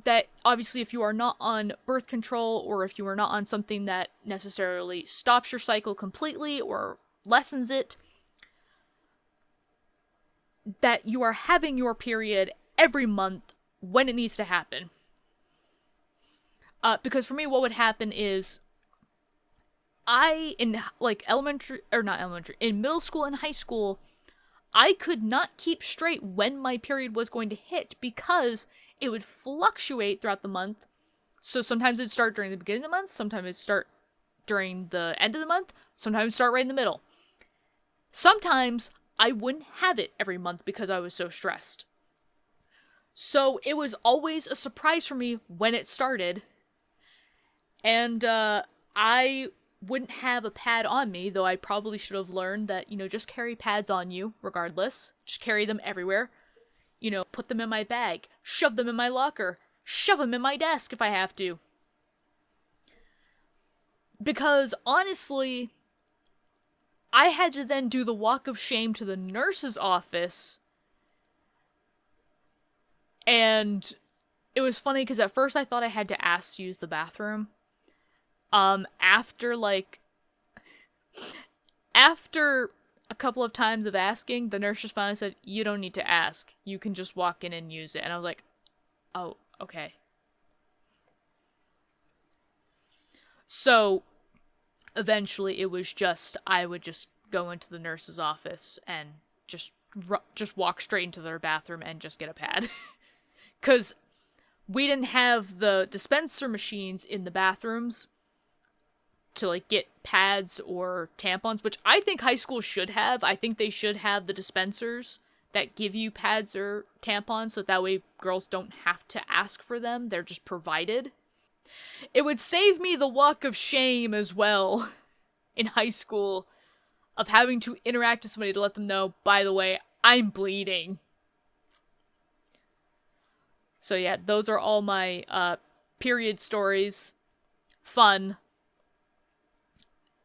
S1: that, obviously, if you are not on birth control, or if you are not on something that necessarily stops your cycle completely, or lessens it, that you are having your period every month when it needs to happen. Because for me, what would happen is, in middle school and high school, I could not keep straight when my period was going to hit because it would fluctuate throughout the month. So sometimes it'd start during the beginning of the month, sometimes it'd start during the end of the month, sometimes it'd start right in the middle. Sometimes I wouldn't have it every month because I was so stressed. So it was always a surprise for me when it started. And I wouldn't have a pad on me, though I probably should have learned that, just carry pads on you regardless. Just carry them everywhere. Put them in my bag, shove them in my locker, shove them in my desk if I have to. Because, honestly, I had to then do the walk of shame to the nurse's office. And it was funny because at first I thought I had to ask to use the bathroom. After a couple of times of asking, the nurse just finally said, "You don't need to ask. You can just walk in and use it." And I was like, "Oh, okay." So, eventually it was I would just go into the nurse's office and just walk straight into their bathroom and just get a pad. Because we didn't have the dispenser machines in the bathrooms to, get pads or tampons, which I think high school should have. I think they should have the dispensers that give you pads or tampons, so that way girls don't have to ask for them. They're just provided. It would save me the walk of shame as well in high school of having to interact with somebody to let them know, by the way, I'm bleeding. So yeah, those are all my period stories. Fun.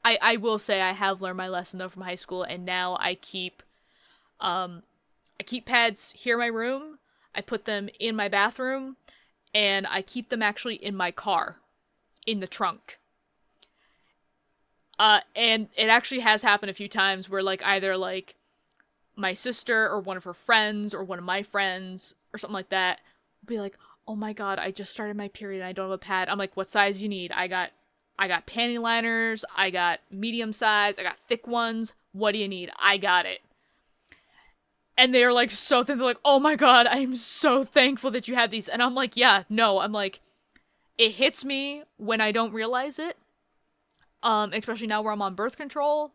S1: I will say I have learned my lesson though from high school, and now I keep pads here in my room, I put them in my bathroom, and I keep them actually in my car, in the trunk. And it actually has happened a few times where, like, either, like, my sister or one of her friends or one of my friends or something like that will be like, oh my god, I just started my period and I don't have a pad. I'm like, what size you need? I got panty liners, I got medium size, I got thick ones. What do you need? I got it. And they're like so thin, they're like, oh my god, I am so thankful that you have these. And I'm like, yeah, no, I'm like, it hits me when I don't realize it. Especially now where I'm on birth control.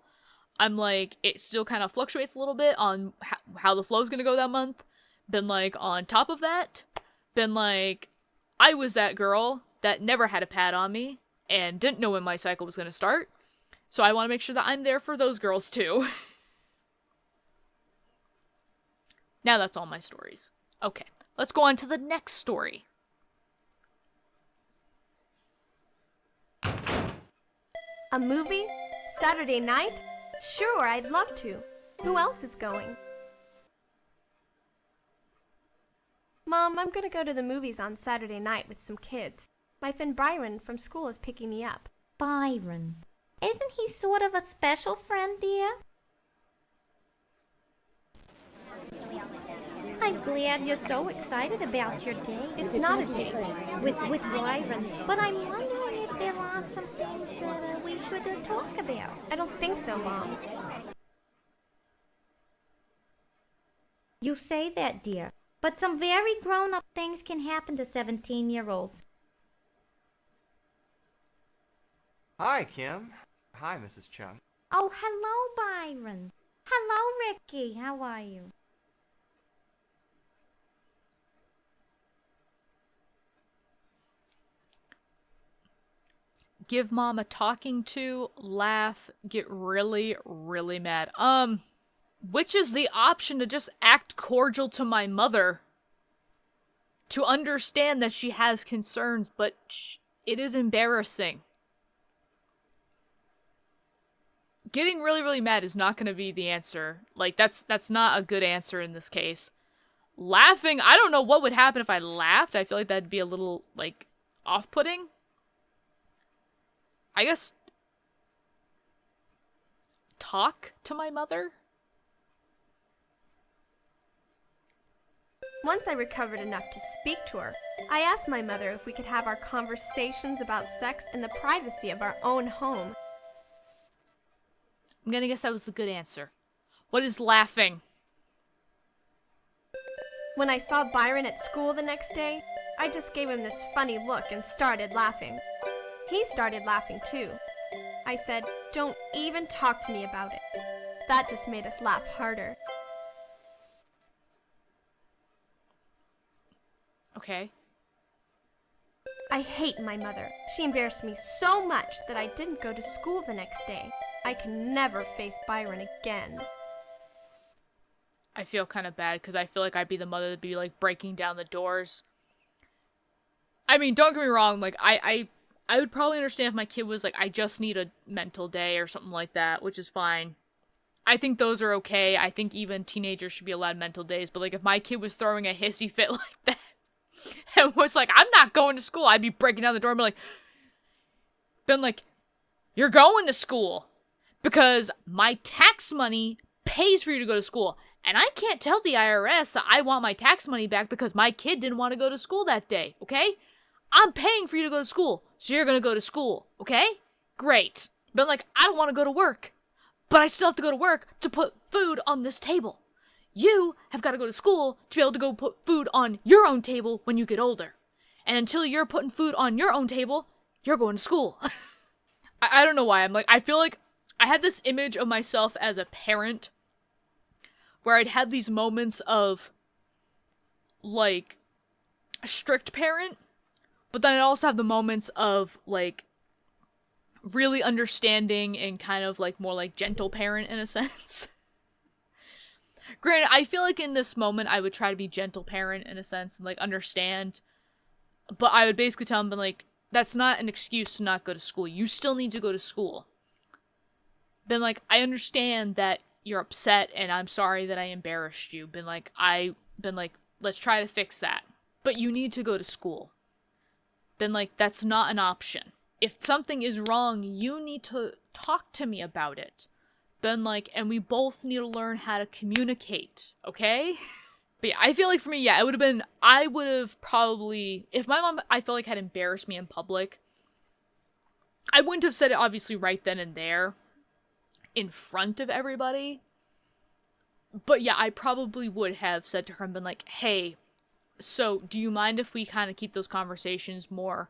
S1: I'm like, it still kind of fluctuates a little bit on how the flow's gonna go that month. Been like, on top of that, been like, I was that girl that never had a pad on me and didn't know when my cycle was gonna start. So I want to make sure that I'm there for those girls too. Now that's all my stories. Okay, let's go on to the next story.
S8: A movie? Saturday night? Sure, I'd love to. Who else is going? Mom, I'm gonna go to the movies on Saturday night with some kids. My friend Byron from school is picking me up.
S4: Byron. Isn't he sort of a special friend, dear? I'm glad you're so excited about your date.
S8: It's not a date.
S4: With Byron. But I'm wondering if there are some things that we should talk about.
S8: I don't think so, Mom.
S4: You say that, dear. But some very grown-up things can happen to 17-year-olds.
S9: Hi, Kim. Hi, Mrs. Chung.
S4: Oh, hello, Byron. Hello, Ricky. How are you?
S1: Give mom a talking to, laugh, get really, really mad. Which is the option to just act cordial to my mother? To understand that she has concerns, but it is embarrassing. Getting really, really mad is not going to be the answer. Like, that's not a good answer in this case. Laughing, I don't know what would happen if I laughed. I feel like that'd be a little, like, off-putting. I guess talk to my mother?
S8: Once I recovered enough to speak to her, I asked my mother if we could have our conversations about sex in the privacy of our own home.
S1: I'm gonna guess that was the good answer. What is laughing?
S8: When I saw Byron at school the next day, I just gave him this funny look and started laughing. He started laughing too. I said, "Don't even talk to me about it." That just made us laugh harder.
S1: Okay.
S8: I hate my mother. She embarrassed me so much that I didn't go to school the next day. I can never face Byron again.
S1: I feel kind of bad because I feel like I'd be the mother that'd be like breaking down the doors. I mean, don't get me wrong, like I would probably understand if my kid was like, I just need a mental day or something like that, which is fine. I think those are okay. I think even teenagers should be allowed mental days, but like if my kid was throwing a hissy fit like that and was like, I'm not going to school, I'd be breaking down the door and been like, you're going to school because my tax money pays for you to go to school. And I can't tell the IRS that I want my tax money back because my kid didn't want to go to school that day, okay? I'm paying for you to go to school, so you're gonna go to school, okay? Great. But like, I don't want to go to work, but I still have to go to work to put food on this table. You have got to go to school to be able to go put food on your own table when you get older. And until you're putting food on your own table, you're going to school. I don't know why. I'm like, I feel like I had this image of myself as a parent where I'd had these moments of, like, a strict parent But then I also have the moments of, like, really understanding and kind of, like, more, like, gentle parent in a sense. Granted, I feel like in this moment I would try to be gentle parent in a sense and, like, understand. But I would basically tell him, like, that's not an excuse to not go to school. You still need to go to school. Been like, I understand that you're upset and I'm sorry that I embarrassed you. Been like, let's try to fix that. But you need to go to school. Been like, that's not an option. If something is wrong, you need to talk to me about it. Been like, and we both need to learn how to communicate, okay? But yeah, I feel like for me, yeah, I would have probably, if my mom, I felt like, had embarrassed me in public, I wouldn't have said it obviously right then and there, in front of everybody. But yeah, I probably would have said to her and been like, hey, so do you mind if we kind of keep those conversations more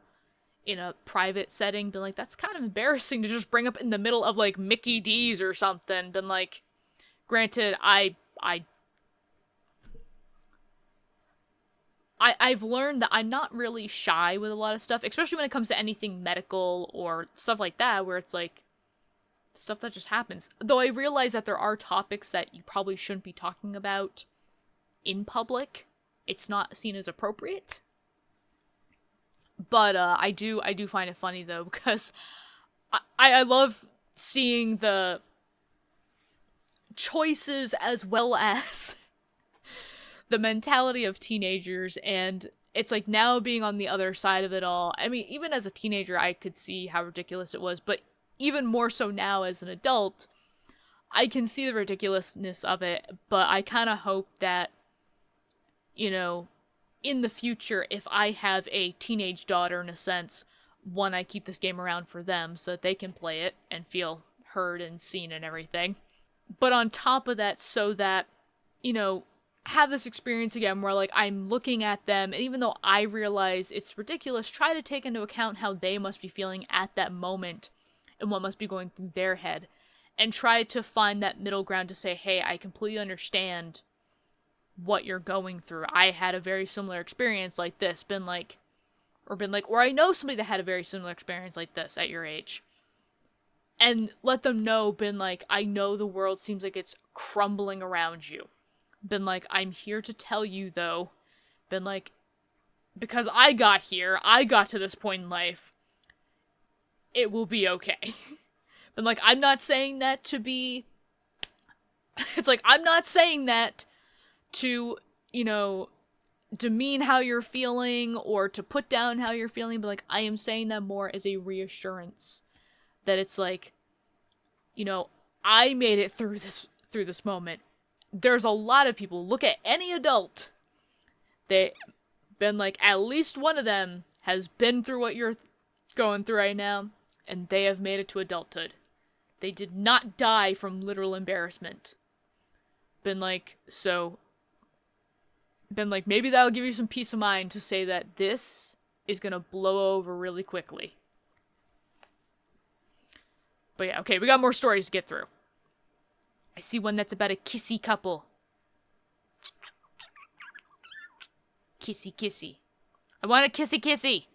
S1: in a private setting? Been like, that's kind of embarrassing to just bring up in the middle of, like, Mickey D's or something. Been like, granted, I've learned that I'm not really shy with a lot of stuff, especially when it comes to anything medical or stuff like that, where it's like, stuff that just happens. Though I realize that there are topics that you probably shouldn't be talking about in public. It's not seen as appropriate. But I do find it funny, though, because I love seeing the choices as well as the mentality of teenagers, and it's like now being on the other side of it all. I mean, even as a teenager, I could see how ridiculous it was, but even more so now as an adult, I can see the ridiculousness of it, but I kind of hope that, you know, in the future, if I have a teenage daughter, in a sense, one, I keep this game around for them so that they can play it and feel heard and seen and everything. But on top of that, so that, you know, have this experience again where, like, I'm looking at them, and even though I realize it's ridiculous, try to take into account how they must be feeling at that moment and what must be going through their head, and try to find that middle ground to say, hey, I completely understand what you're going through. I had a very similar experience like this, or I know somebody that had a very similar experience like this at your age. And let them know, been like, I know the world seems like it's crumbling around you. Been like, I'm here to tell you, though, been like, because I got to this point in life, it will be okay. Been like, I'm not saying that to be, it's like, I'm not saying that to, you know, demean how you're feeling or to put down how you're feeling, but, like, I am saying that more as a reassurance that it's like, you know, I made it through this moment. There's a lot of people, look at any adult, they been like, at least one of them has been through what you're going through right now, and they have made it to adulthood. They did not die from literal embarrassment. Been like, maybe that'll give you some peace of mind to say that this is gonna blow over really quickly. But yeah, okay, we got more stories to get through. I see one that's about a kissy couple. Kissy kissy. I want a kissy kissy.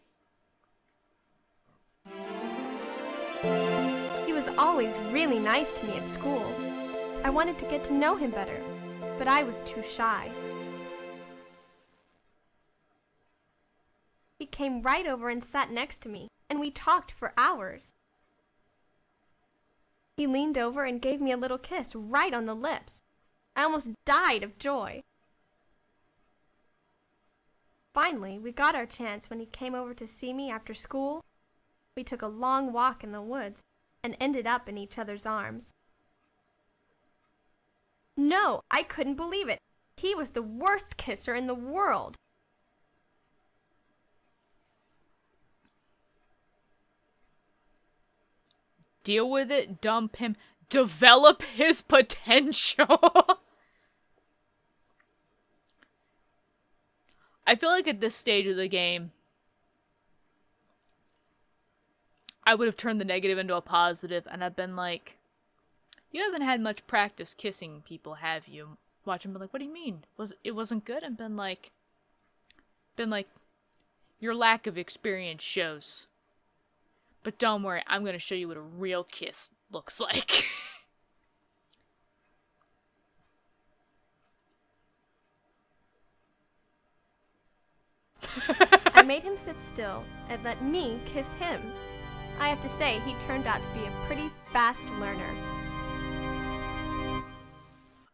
S8: He was always really nice to me at school. I wanted to get to know him better, but I was too shy. He came right over and sat next to me, and we talked for hours. He leaned over and gave me a little kiss right on the lips. I almost died of joy. Finally, we got our chance when he came over to see me after school. We took a long walk in the woods and ended up in each other's arms. No, I couldn't believe it. He was the worst kisser in the world.
S1: Deal with it, dump him, develop his potential. I feel like at this stage of the game, I would have turned the negative into a positive, and I've been like, you haven't had much practice kissing people, have you? Watch him be like, what do you mean? It wasn't good? And been like, Your lack of experience shows. But don't worry, I'm gonna show you what a real kiss looks like.
S8: I made him sit still and let me kiss him. I have to say, he turned out to be a pretty fast learner.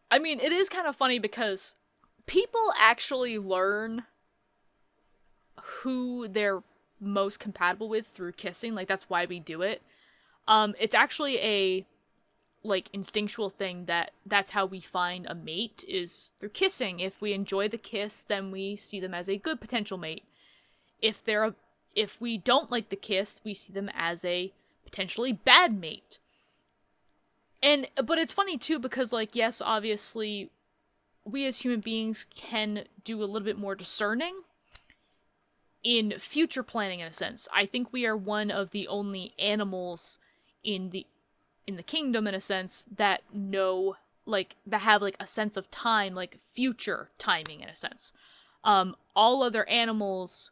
S1: I mean, it is kind of funny because people actually learn who they're most compatible with through kissing. Like, that's why we do it. It's actually a, like, instinctual thing that's how we find a mate, is through kissing. If we enjoy the kiss, then we see them as a good potential mate. If we don't like the kiss, we see them as a potentially bad mate. But it's funny too, because, like, yes, obviously, we as human beings can do a little bit more discerning in future planning, in a sense. I think we are one of the only animals in the kingdom, in a sense, that know, like, that have, like, a sense of time, like, future timing, in a sense. All other animals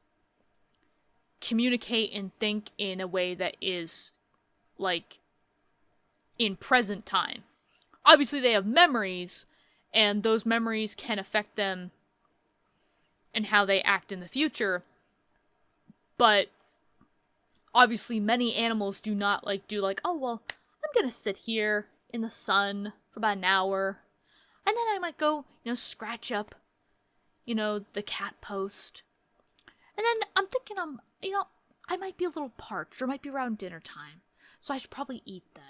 S1: communicate and think in a way that is, like, in present time. Obviously, they have memories, and those memories can affect them and how they act in the future. But obviously, many animals do not, like, oh, well, I'm gonna sit here in the sun for about an hour, and then I might go, scratch up, the cat post. And then I'm thinking, I might be a little parched, or it might be around dinner time, so I should probably eat then.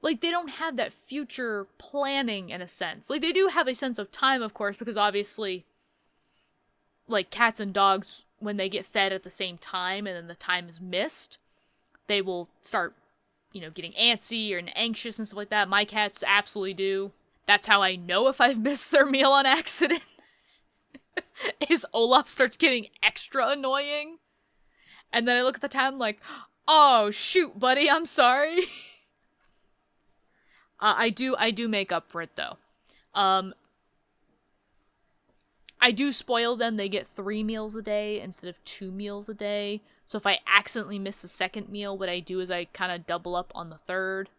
S1: Like, they don't have that future planning, in a sense. Like, they do have a sense of time, of course, because obviously, like, cats and dogs, when they get fed at the same time and then the time is missed, they will start, getting antsy or anxious and stuff like that. My cats absolutely do. That's how I know if I've missed their meal on accident. Is Olaf starts getting extra annoying. And then I look at the time like, oh, shoot, buddy, I'm sorry. I do make up for it, though. I do spoil them. They get 3 meals a day instead of 2 meals a day. So if I accidentally miss the second meal, what I do is I kind of double up on the third.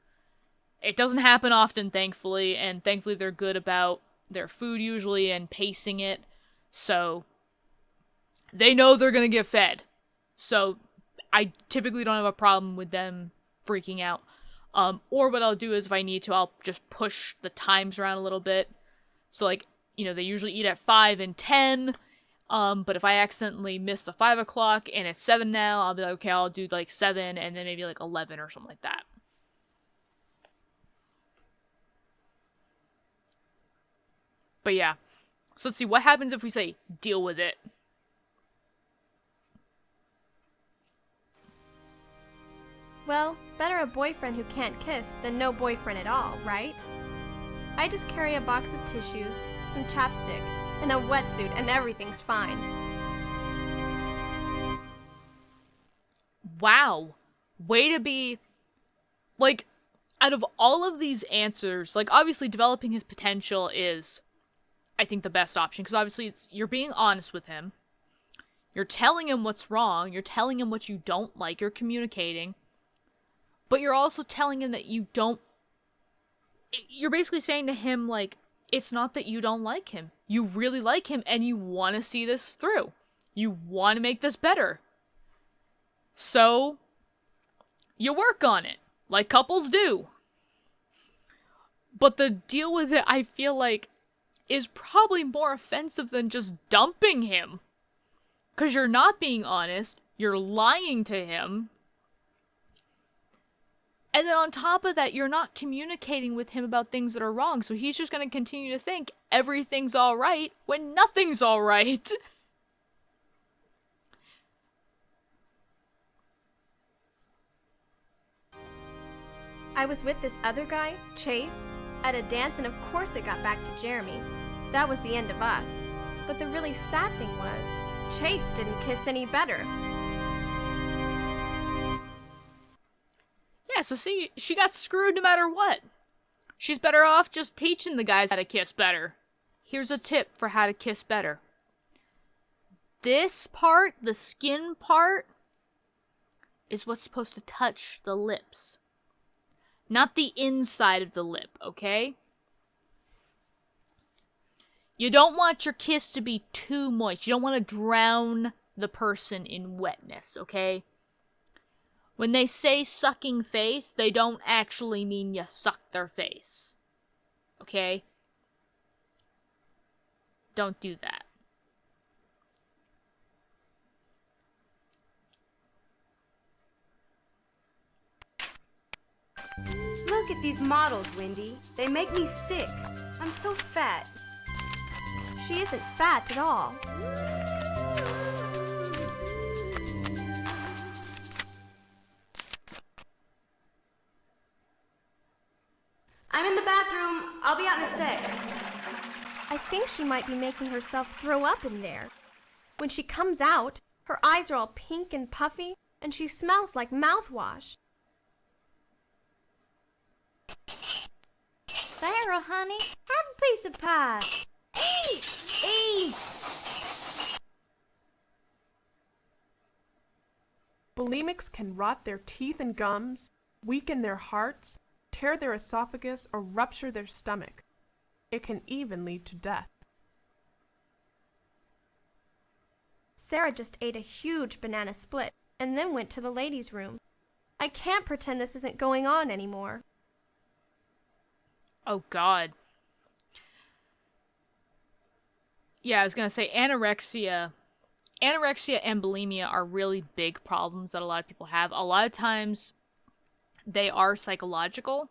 S1: It doesn't happen often, thankfully, and thankfully they're good about their food usually and pacing it. So they know they're going to get fed. So I typically don't have a problem with them freaking out. Or what I'll do is, if I need to, I'll just push the times around a little bit. So, like, they usually eat at 5 and 10. But if I accidentally miss the 5 o'clock and it's 7 now, I'll be like, okay, I'll do like 7 and then maybe like 11 or something like that. But yeah. So let's see, what happens if we say, deal with it?
S8: Well, better a boyfriend who can't kiss than no boyfriend at all, right? I just carry a box of tissues, some chapstick, and a wetsuit, and everything's fine.
S1: Wow. Way to be... Like, out of all of these answers, like, obviously developing his potential is, I think, the best option. Because obviously you're being honest with him. You're telling him what's wrong. You're telling him what you don't like. You're communicating. But you're also telling him that you don't... You're basically saying to him, like, it's not that you don't like him. You really like him, and you want to see this through. You want to make this better. So, you work on it, like couples do. But the deal with it, I feel like, is probably more offensive than just dumping him. Because you're not being honest, you're lying to him. And then on top of that, you're not communicating with him about things that are wrong, so he's just going to continue to think everything's alright when nothing's alright.
S8: I was with this other guy, Chase, at a dance, and of course it got back to Jeremy. That was the end of us. But the really sad thing was, Chase didn't kiss any better.
S1: Yeah, so see, she got screwed no matter what. She's better off just teaching the guys how to kiss better. Here's a tip for how to kiss better. this part, the skin part, is what's supposed to touch the lips. Not the inside of the lip, okay? You don't want your kiss to be too moist. You don't want to drown the person in wetness, okay? When they say sucking face, they don't actually mean you suck their face. Okay? Don't do that.
S10: Look at these models, Wendy. They make me sick. I'm so fat.
S8: She isn't fat at all.
S10: I'm in the bathroom. I'll be out in a sec.
S8: I think she might be making herself throw up in there. When she comes out, her eyes are all pink and puffy, and she smells like mouthwash.
S4: Sarah, honey, have a piece of pie. Eat! Eat!
S11: Bulimics can rot their teeth and gums, weaken their hearts, tear their esophagus, or rupture their stomach. It can even lead to death.
S8: Sarah just ate a huge banana split and then went to the ladies' room. I can't pretend this isn't going on anymore.
S1: Oh, God. Yeah, I was gonna say anorexia. Anorexia and bulimia are really big problems that a lot of people have. A lot of times, they are psychological.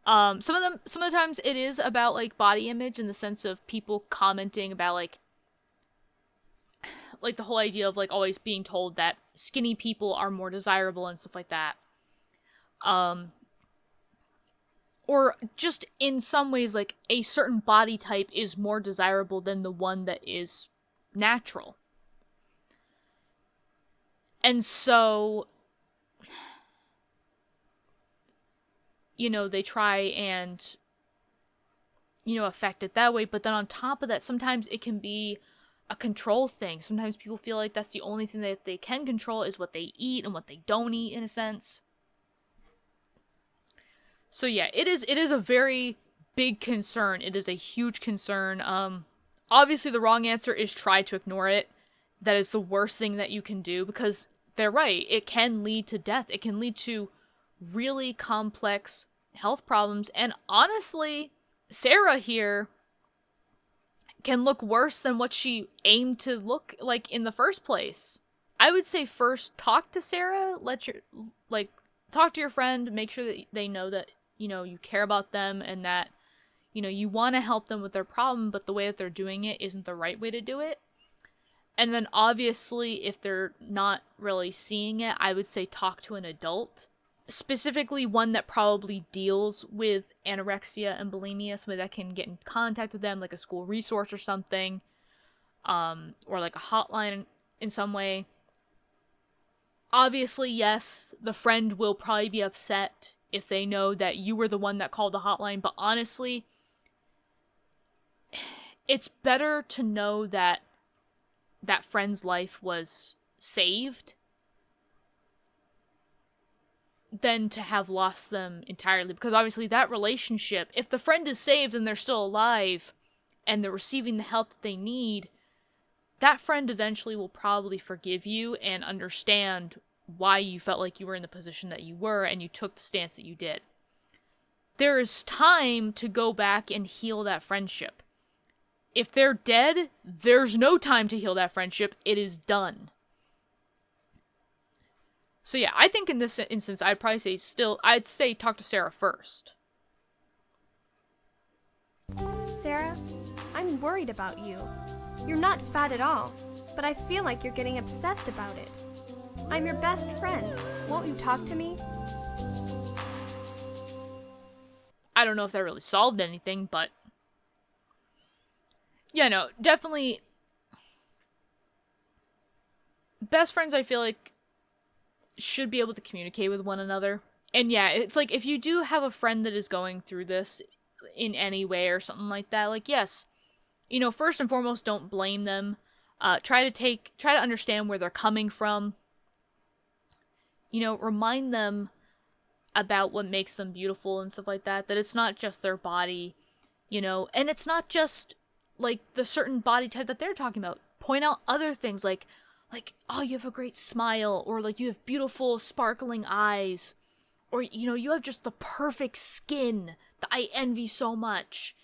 S1: Some of the times it is about, like, body image in the sense of people commenting about, like the whole idea of, like, always being told that skinny people are more desirable and stuff like that. Or just in some ways, like, a certain body type is more desirable than the one that is natural. And so, you know, they try and, you know, affect it that way. But then on top of that, sometimes it can be a control thing. Sometimes people feel like that's the only thing that they can control is what they eat and what they don't eat, in a sense. So yeah, it is a very big concern. It is a huge concern. Obviously the wrong answer is try to ignore it. That is the worst thing that you can do, because they're right. It can lead to death. It can lead to really complex health problems. And honestly, Sarah here can look worse than what she aimed to look like in the first place. I would say first talk to Sarah, talk to your friend, make sure that they know that, you know, you care about them and that, you know, you want to help them with their problem, but the way that they're doing it isn't the right way to do it. And then obviously, if they're not really seeing it, I would say talk to an adult. Specifically one that probably deals with anorexia and bulimia, somebody that can get in contact with them, like a school resource or something, or like a hotline in some way. Obviously, yes, the friend will probably be upset if they know that you were the one that called the hotline, but honestly, it's better to know that that friend's life was saved than to have lost them entirely, because obviously that relationship, if the friend is saved and they're still alive and they're receiving the help that they need, that friend eventually will probably forgive you and understand why you felt like you were in the position that you were and you took the stance that you did. There is time to go back and heal that friendship. If they're dead, there's no time to heal that friendship. It is done. So yeah, I think in this instance, I'd say talk to Sarah first.
S8: Sarah, I'm worried about you. You're not fat at all, but I feel like you're getting obsessed about it. I'm your best friend. Won't you talk to me?
S1: I don't know if that really solved anything, but yeah, no, definitely best friends, I feel like, should be able to communicate with one another. And yeah, it's like, if you do have a friend that is going through this in any way or something like that, like, yes, you know, first and foremost, don't blame them. Try to understand where they're coming from. Remind them about what makes them beautiful and stuff like that. That it's not just their body, and it's not just like the certain body type that they're talking about. Point out other things like, oh, you have a great smile, or like you have beautiful sparkling eyes, or you have just the perfect skin that I envy so much,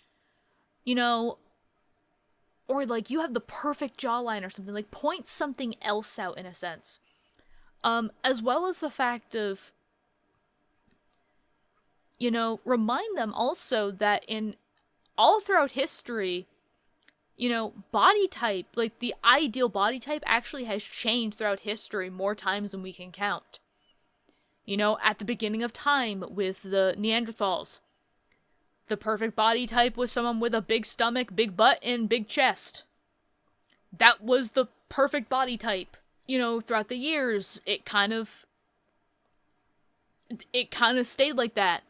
S1: or like you have the perfect jawline or something. Like, point something else out in a sense, as well as the fact of, remind them also that in all throughout history, body type, like the ideal body type, actually has changed throughout history more times than we can count. At the beginning of time with the Neanderthals, the perfect body type was someone with a big stomach, big butt, and big chest. That was the perfect body type. Throughout the years, it kind of stayed like that.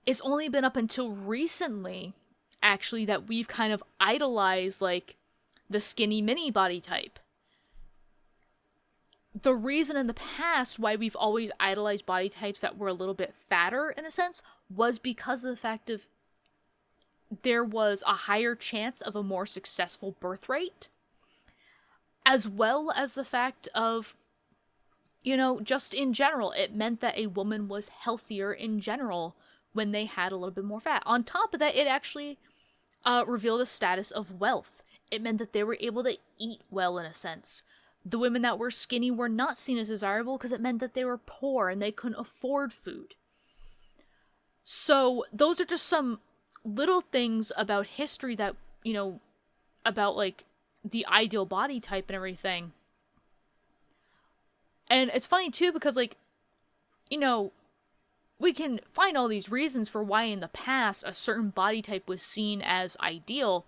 S1: It's only been up until recently, actually, that we've kind of idolized, like, the skinny mini body type. The reason in the past why we've always idolized body types that were a little bit fatter, in a sense, was because of the fact of there was a higher chance of a more successful birth rate, as well as the fact of, just in general, it meant that a woman was healthier in general when they had a little bit more fat. On top of that, it actually revealed a status of wealth. It meant that they were able to eat well, in a sense. The women that were skinny were not seen as desirable because it meant that they were poor and they couldn't afford food. So those are just some little things about history that, about like the ideal body type and everything. And it's funny too because, like, we can find all these reasons for why in the past a certain body type was seen as ideal.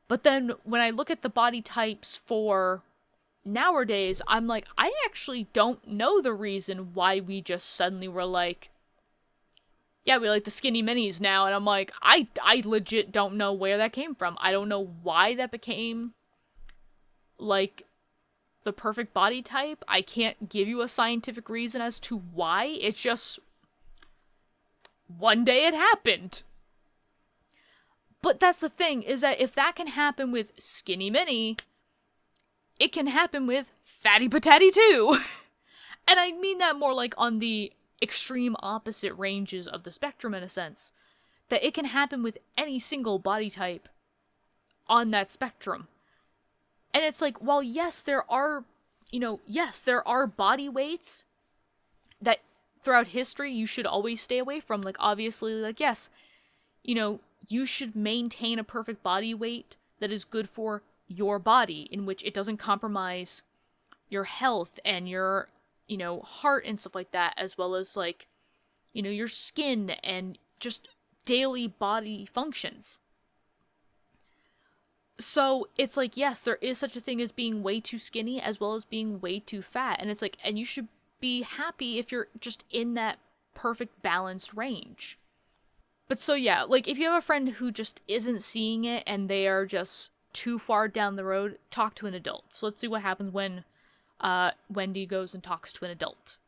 S1: But then when I look at the body types for nowadays, I'm like, I actually don't know the reason why we just suddenly were like, yeah, we like the skinny minis now. And I'm like, I legit don't know where that came from. I don't know why that became, like, the perfect body type. I can't give you a scientific reason as to why. It's just, one day it happened. But that's the thing, is that if that can happen with skinny mini, it can happen with fatty patati too. And I mean that more like on the extreme opposite ranges of the spectrum, in a sense. That it can happen with any single body type on that spectrum. And it's like, well, yes, there are body weights that throughout history you should always stay away from. Like, obviously, like, yes, you should maintain a perfect body weight that is good for your body, in which it doesn't compromise your health and your, heart and stuff like that, as well as, like, your skin and just daily body functions. So it's like, yes, there is such a thing as being way too skinny as well as being way too fat. And it's like, and you should be happy if you're just in that perfect balanced range. But so yeah, like, if you have a friend who just isn't seeing it and they are just too far down the road, talk to an adult. So let's see what happens when Wendy goes and talks to an adult.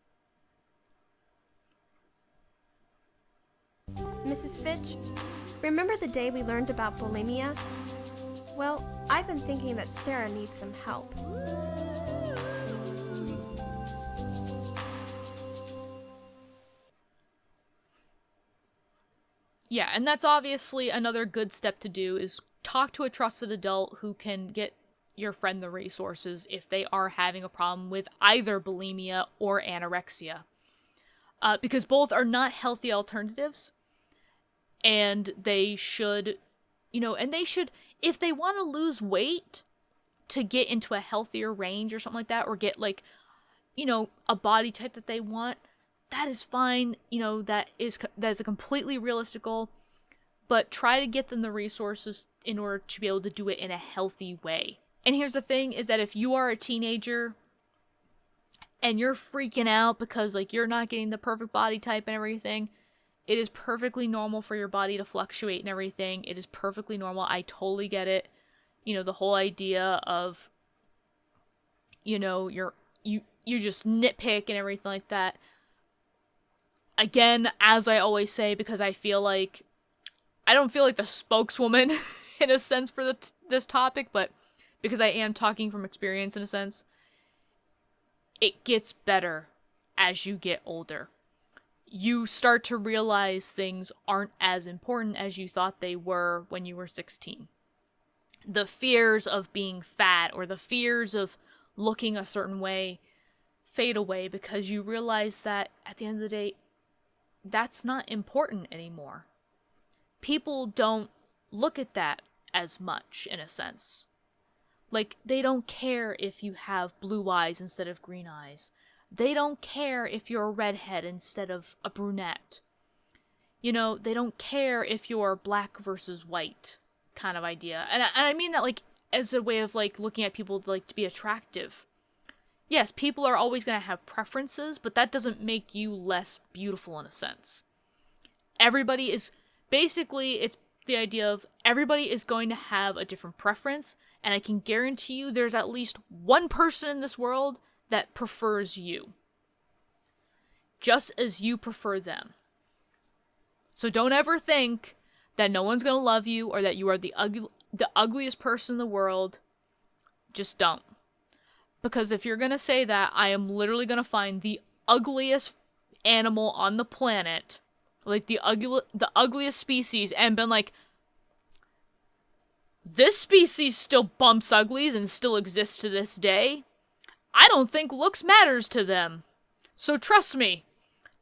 S8: Mrs. Fitch, remember the day we learned about bulimia? Well, I've been thinking that Sarah needs some help.
S1: Yeah, and that's obviously another good step to do, is talk to a trusted adult who can get your friend the resources if they are having a problem with either bulimia or anorexia. Because both are not healthy alternatives. And they should, if they want to lose weight to get into a healthier range or something like that, or get, like, a body type that they want, that is fine. That is a completely realistic goal. But try to get them the resources in order to be able to do it in a healthy way. And here's the thing, is that if you are a teenager and you're freaking out because, like, you're not getting the perfect body type and everything, it is perfectly normal for your body to fluctuate and everything. It is perfectly normal. I totally get it. the whole idea of, you just nitpick and everything like that. Again, as I always say, because I don't feel like the spokeswoman in a sense for this topic, but because I am talking from experience in a sense, it gets better as you get older. You start to realize things aren't as important as you thought they were when you were 16. The fears of being fat or the fears of looking a certain way fade away because you realize that at the end of the day, that's not important anymore. People don't look at that as much, in a sense. Like, they don't care if you have blue eyes instead of green eyes. They don't care if you're a redhead instead of a brunette. They don't care if you're black versus white kind of idea. And I mean that, like, as a way of, like, looking at people, like, to be attractive. Yes, people are always going to have preferences, but that doesn't make you less beautiful in a sense. Everybody is, basically, it's the idea of everybody is going to have a different preference, and I can guarantee you there's at least one person in this world that prefers you. Just as you prefer them. So don't ever think that no one's going to love you or that you are the ugliest person in the world. Just don't. Because if you're going to say that, I am literally going to find the ugliest animal on the planet, like the ugliest species, and been like, this species still bumps uglies and still exists to this day. I don't think looks matters to them. So trust me,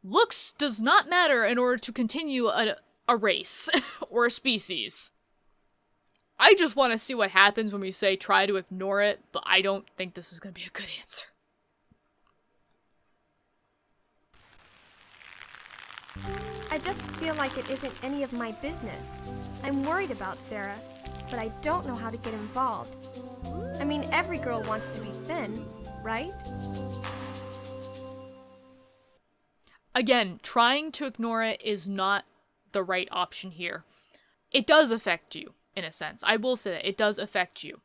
S1: looks does not matter in order to continue a race or a species. I just want to see what happens when we say try to ignore it, but I don't think this is going to be a good answer.
S8: I just feel like it isn't any of my business. I'm worried about Sarah, but I don't know how to get involved. I mean, every girl wants to be thin, right?
S1: Again, trying to ignore it is not the right option here. It does affect you, in a sense. I will say that. It does affect you.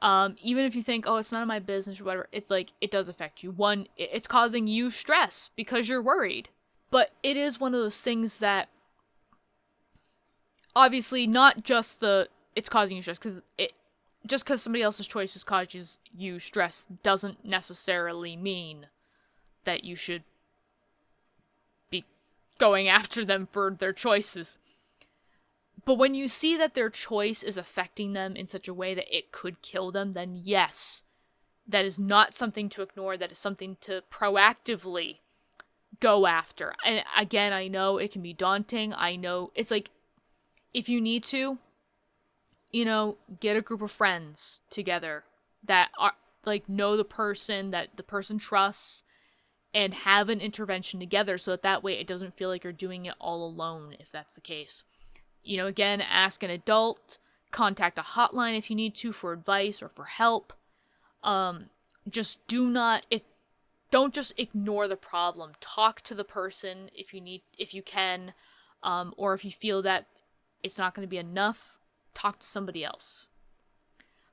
S1: Even if you think, oh, it's none of my business or whatever, it's like, it does affect you. One, it's causing you stress because you're worried. But it is one of those things that, obviously, not just it's causing you stress, because just because somebody else's choices causes you stress doesn't necessarily mean that you should be going after them for their choices. But when you see that their choice is affecting them in such a way that it could kill them, then yes, that is not something to ignore. That is something to proactively go after. And again, I know it can be daunting. I know it's like, if you need to, get a group of friends together that are like know the person that the person trusts and have an intervention together so that way it doesn't feel like you're doing it all alone if that's the case. Again, ask an adult, contact a hotline if you need to for advice or for help. Just don't just ignore the problem. Talk to the person if you can, or if you feel that it's not going to be enough, talk to somebody else.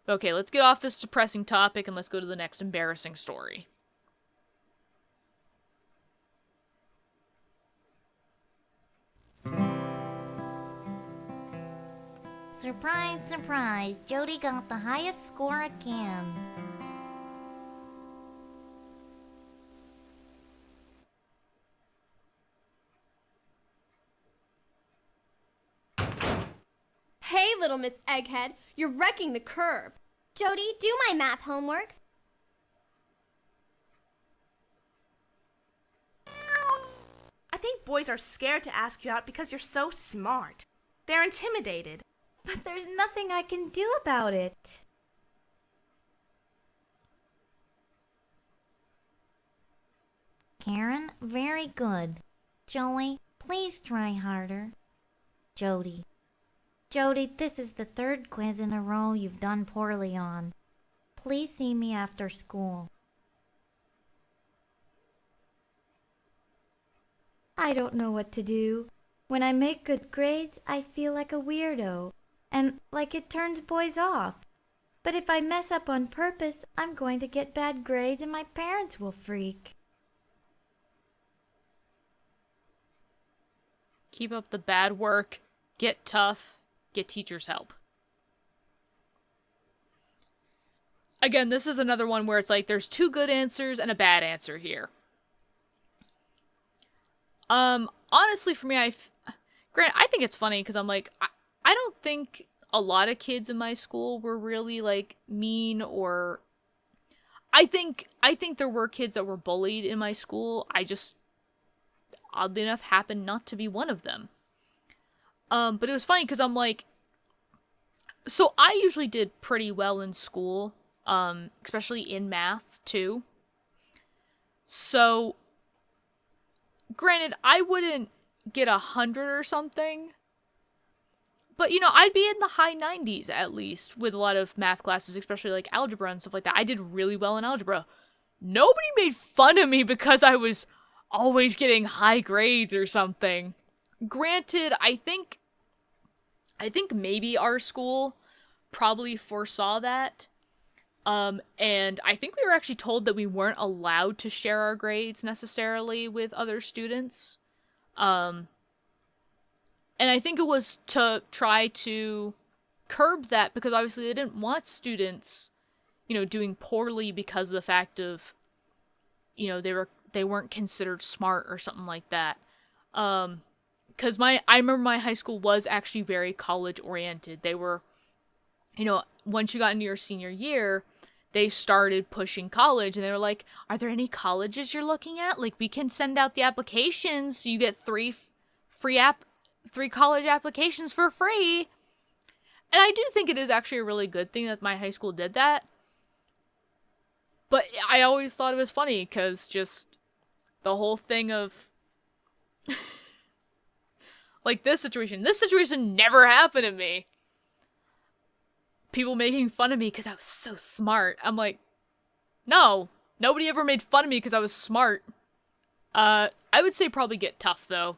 S1: Okay, let's get off this depressing topic and let's go to the next embarrassing story.
S4: Surprise, surprise, Jody got the highest score again.
S8: Hey, little Miss Egghead, you're wrecking the curb.
S4: Jody, do my math homework.
S10: I think boys are scared to ask you out because you're so smart. They're intimidated.
S5: But there's nothing I can do about it.
S4: Karen, very good. Joey, please try harder. Jody. Jody, this is the third quiz in a row you've done poorly on. Please see me after school.
S5: I don't know what to do. When I make good grades, I feel like a weirdo. And like it turns boys off. But if I mess up on purpose, I'm going to get bad grades and my parents will freak.
S1: Keep up the bad work. Get tough. Get teachers help. Again, this is another one where it's like there's 2 good answers and a bad answer here. Honestly, for me, Grant, I think it's funny because I'm like, I don't think a lot of kids in my school were really like mean or. I think there were kids that were bullied in my school. I just, oddly enough, happened not to be one of them. But it was funny because I'm like, so I usually did pretty well in school, especially in math too. So, granted, I wouldn't get 100 or something, but you know, I'd be in the high 90s at least with a lot of math classes, especially like algebra and stuff like that. I did really well in algebra. Nobody made fun of me because I was always getting high grades or something. Granted, I think maybe our school probably foresaw that. And I think we were actually told that we weren't allowed to share our grades necessarily with other students. And I think it was to try to curb that because obviously they didn't want students, you know, doing poorly because of the fact of, you know, they weren't considered smart or something like that. Because I remember my high school was actually very college oriented. They were, you know, once you got into your senior year, they started pushing college and they were like, are there any colleges you're looking at? Like, we can send out the applications so you get 3 college applications for free. And I do think it is actually a really good thing that my high school did that. But I always thought it was funny because just the whole thing of like this situation never happened to me. People making fun of me because I was so smart. I'm like, no, nobody ever made fun of me because I was smart. I would say probably get tough though.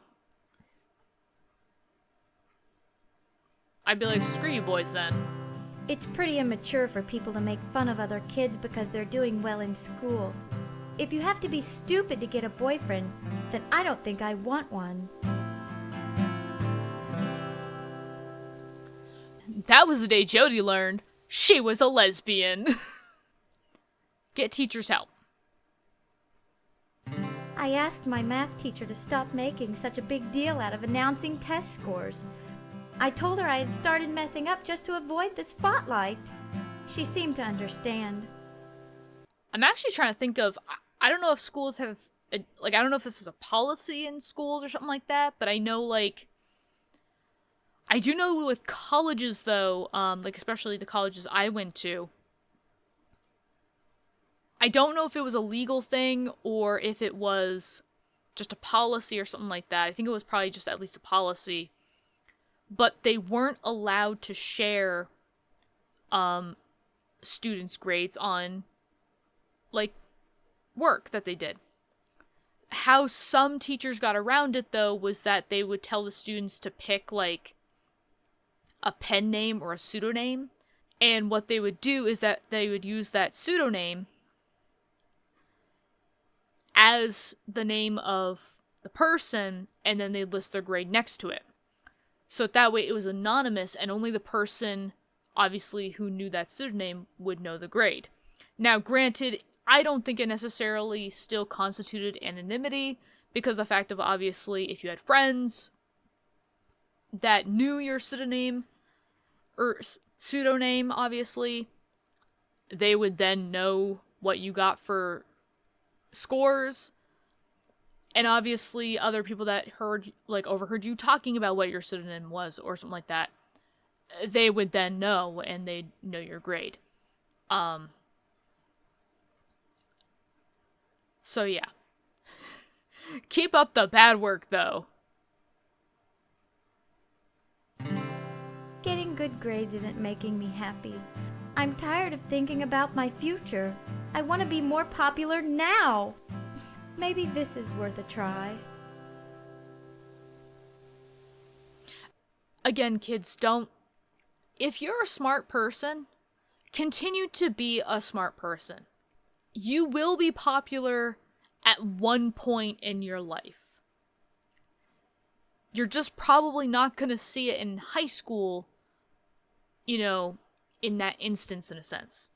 S1: I'd be like, screw you boys then.
S5: It's pretty immature for people to make fun of other kids because they're doing well in school. If you have to be stupid to get a boyfriend, then I don't think I want one.
S1: That was the day Jody learned she was a lesbian. Get teachers help.
S5: I asked my math teacher to stop making such a big deal out of announcing test scores. I told her I had started messing up just to avoid the spotlight. She seemed to understand.
S1: I'm actually trying to think of, I don't know if schools have, like, I don't know if this is a policy in schools or something like that, but I know, like, I do know with colleges, though, like, especially the colleges I went to, I don't know if it was a legal thing or if it was just a policy or something like that. I think it was probably just at least a policy. But they weren't allowed to share students' grades on, like, work that they did. How some teachers got around it, though, was that they would tell the students to pick, like, a pen name or a pseudonym. And what they would do is that they would use that pseudonym as the name of the person, and then they'd list their grade next to it. So that way it was anonymous, and only the person, obviously, who knew that pseudonym would know the grade. Now, granted, I don't think it necessarily still constituted anonymity, because the fact of, obviously, if you had friends that knew your pseudonym, obviously, they would then know what you got for scores. And obviously, other people that overheard you talking about what your pseudonym was or something like that, they would then know, and they'd know your grade. So yeah. Keep up the bad work, though.
S5: Getting good grades isn't making me happy. I'm tired of thinking about my future. I want to be more popular now. Maybe this is worth a try.
S1: Again, kids, don't... If you're a smart person, continue to be a smart person. You will be popular at one point in your life. You're just probably not going to see it in high school, you know, in that instance, in a sense.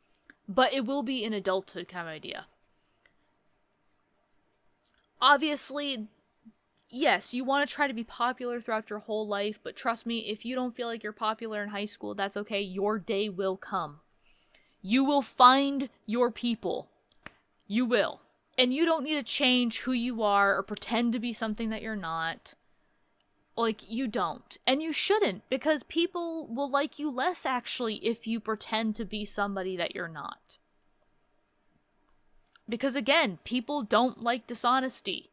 S1: But it will be an adulthood kind of idea. Obviously, yes, you want to try to be popular throughout your whole life, but trust me, if you don't feel like you're popular in high school, that's okay. Your day will come. You will find your people. You will. And you don't need to change who you are or pretend to be something that you're not. Like, you don't. And you shouldn't, because people will like you less, actually, if you pretend to be somebody that you're not. Because, again, people don't like dishonesty.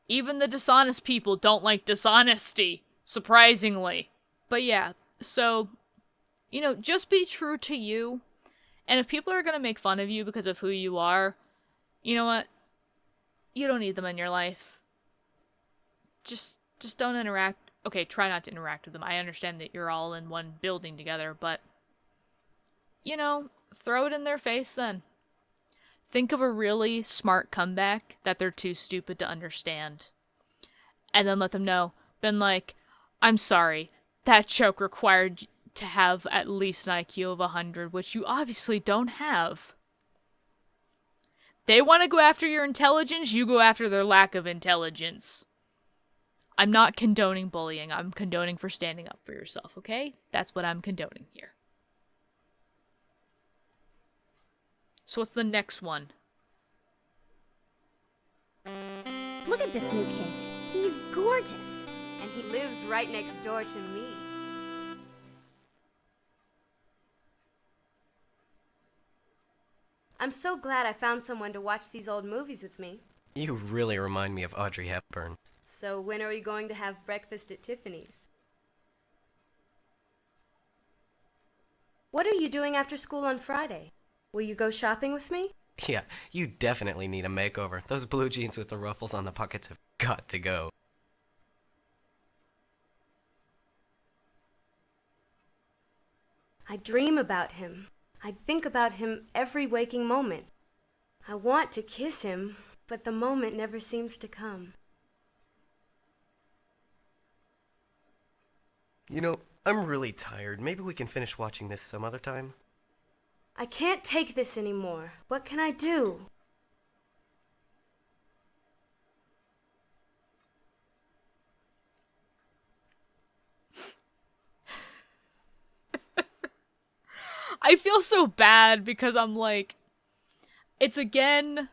S1: Even the dishonest people don't like dishonesty, surprisingly. But yeah, so, you know, just be true to you. And if people are going to make fun of you because of who you are, you know what? You don't need them in your life. Just don't interact. Okay, try not to interact with them. I understand that you're all in one building together, but, you know, throw it in their face then. Think of a really smart comeback that they're too stupid to understand. And then let them know. Been like, I'm sorry, that joke required to have at least an IQ of 100, which you obviously don't have. They want to go after your intelligence, you go after their lack of intelligence. I'm not condoning bullying. I'm condoning for standing up for yourself, okay? That's what I'm condoning here. So what's the next one?
S12: Look at this new kid. He's gorgeous.
S13: And he lives right next door to me. I'm so glad I found someone to watch these old movies with me.
S14: You really remind me of Audrey Hepburn.
S13: So when are we going to have breakfast at Tiffany's? What are you doing after school on Friday? Will you go shopping with me?
S14: Yeah, you definitely need a makeover. Those blue jeans with the ruffles on the pockets have got to go.
S13: I dream about him. I think about him every waking moment. I want to kiss him, but the moment never seems to come.
S14: You know, I'm really tired. Maybe we can finish watching this some other time?
S13: I can't take this anymore. What can I do?
S1: I feel so bad because I'm like, it's again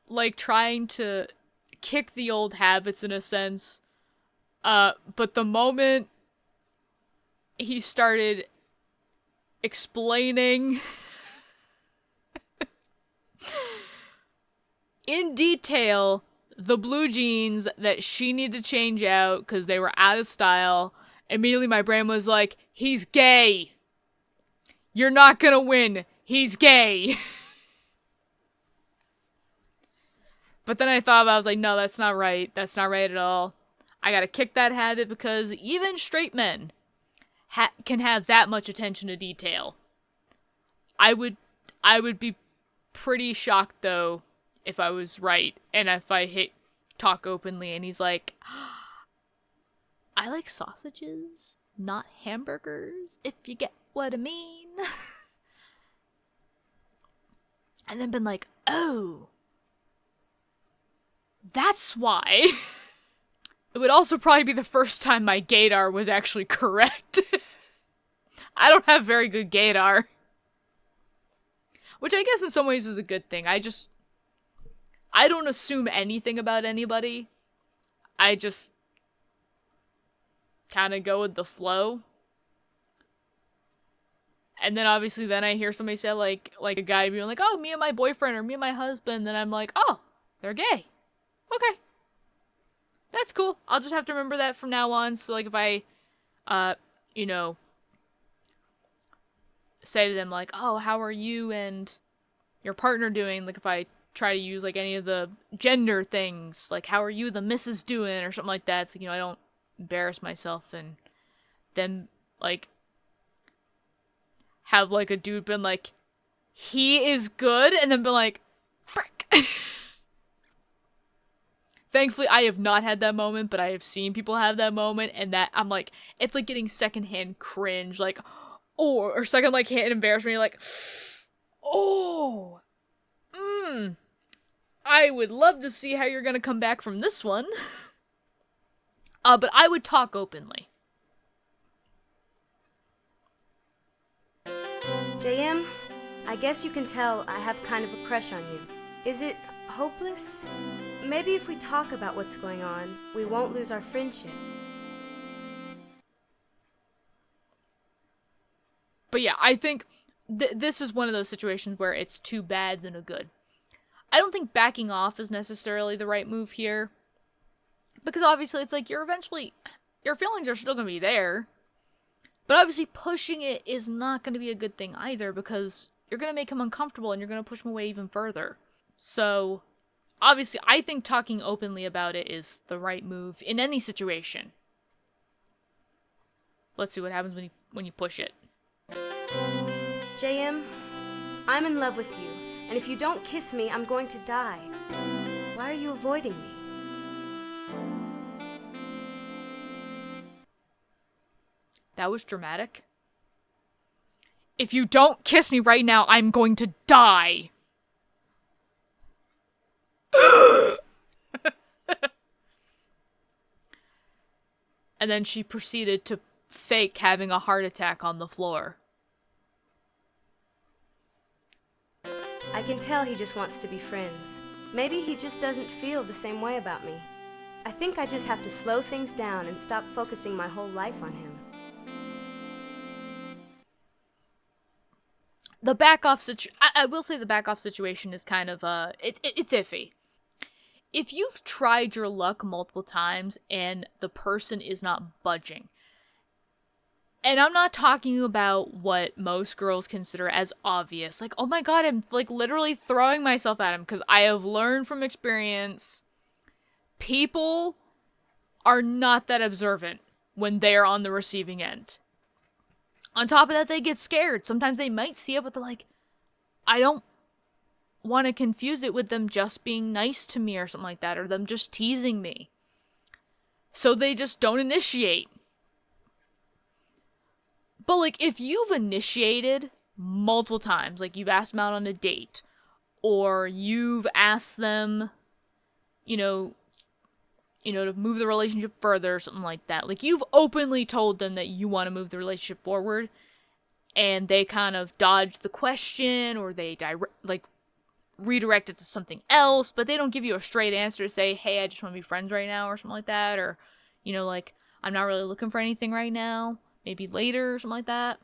S1: like trying to kick the old habits in a sense. But the moment he started explaining in detail the blue jeans that she needed to change out because they were out of style, immediately my brain was like, he's gay. You're not gonna win. He's gay. But then I thought about it, I was like, no, that's not right. That's not right at all. I gotta kick that habit because even straight men can have that much attention to detail. I would be pretty shocked though if I was right and if I hit talk openly and he's like, I like sausages, not hamburgers, if you get what I mean. And then been like, oh, that's why. It would also probably be the first time my gaydar was actually correct. I don't have very good gaydar. Which I guess in some ways is a good thing. I don't assume anything about anybody. I just kind of go with the flow. And then obviously then I hear somebody say like a guy being like, oh, me and my boyfriend or me and my husband. Then I'm like, oh, they're gay. Okay. That's cool. I'll just have to remember that from now on. So like if I, say to them like, oh, how are you and your partner doing? Like if I try to use like any of the gender things, like how are you the missus doing or something like that. It's like, I don't embarrass myself and then like have like a dude been like, he is good, and then been like, frick. Thankfully, I have not had that moment, but I have seen people have that moment, and that I'm like, it's like getting secondhand cringe, like, oh, or second like hand embarrassment. You're like, oh, I would love to see how you're gonna come back from this one. But I would talk openly.
S13: JM, I guess you can tell I have kind of a crush on you. Is it hopeless? Maybe if we talk about what's going on, we won't lose our friendship.
S1: But yeah, I think this is one of those situations where it's two bads and a good. I don't think backing off is necessarily the right move here. Because obviously it's like your feelings are still going to be there. But obviously pushing it is not going to be a good thing either, because you're going to make him uncomfortable and you're going to push him away even further. So, obviously, I think talking openly about it is the right move in any situation. Let's see what happens when you push it.
S13: JM, I'm in love with you, and if you don't kiss me, I'm going to die. Why are you avoiding me?
S1: That was dramatic. If you don't kiss me right now, I'm going to die. And then she proceeded to fake having a heart attack on the floor.
S13: I can tell he just wants to be friends. Maybe he just doesn't feel the same way about me. I think I just have to slow things down and stop focusing my whole life on him.
S1: The back-off I will say the back-off situation is kind of, it's iffy. If you've tried your luck multiple times and the person is not budging, and I'm not talking about what most girls consider as obvious, like, oh my god, I'm, like, literally throwing myself at him, because I have learned from experience, people are not that observant when they are on the receiving end. On top of that, they get scared. Sometimes they might see it, but they're like, I don't want to confuse it with them just being nice to me or something like that, or them just teasing me. So they just don't initiate. But, like, if you've initiated multiple times, like, you've asked them out on a date, or you've asked them, to move the relationship further or something like that. Like, you've openly told them that you want to move the relationship forward, and they kind of dodge the question, or they redirect it to something else, but they don't give you a straight answer to say, hey, I just want to be friends right now, or something like that, or, I'm not really looking for anything right now, maybe later, or something like that.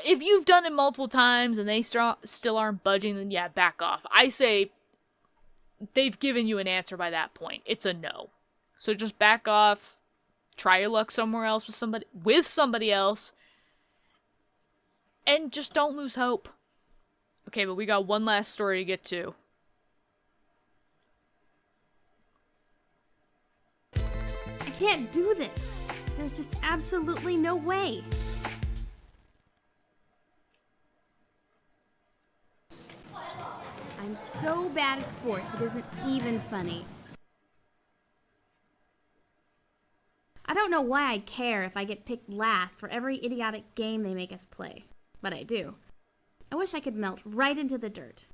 S1: If you've done it multiple times and they still aren't budging, then yeah, back off. I say they've given you an answer by that point. It's a no. So just back off, try your luck somewhere else with somebody else, and just don't lose hope. Okay, but we got one last story to get to.
S12: I can't do this. There's just absolutely no way. I'm so bad at sports, it isn't even funny. I don't know why I care if I get picked last for every idiotic game they make us play, but I do. I wish I could melt right into the dirt.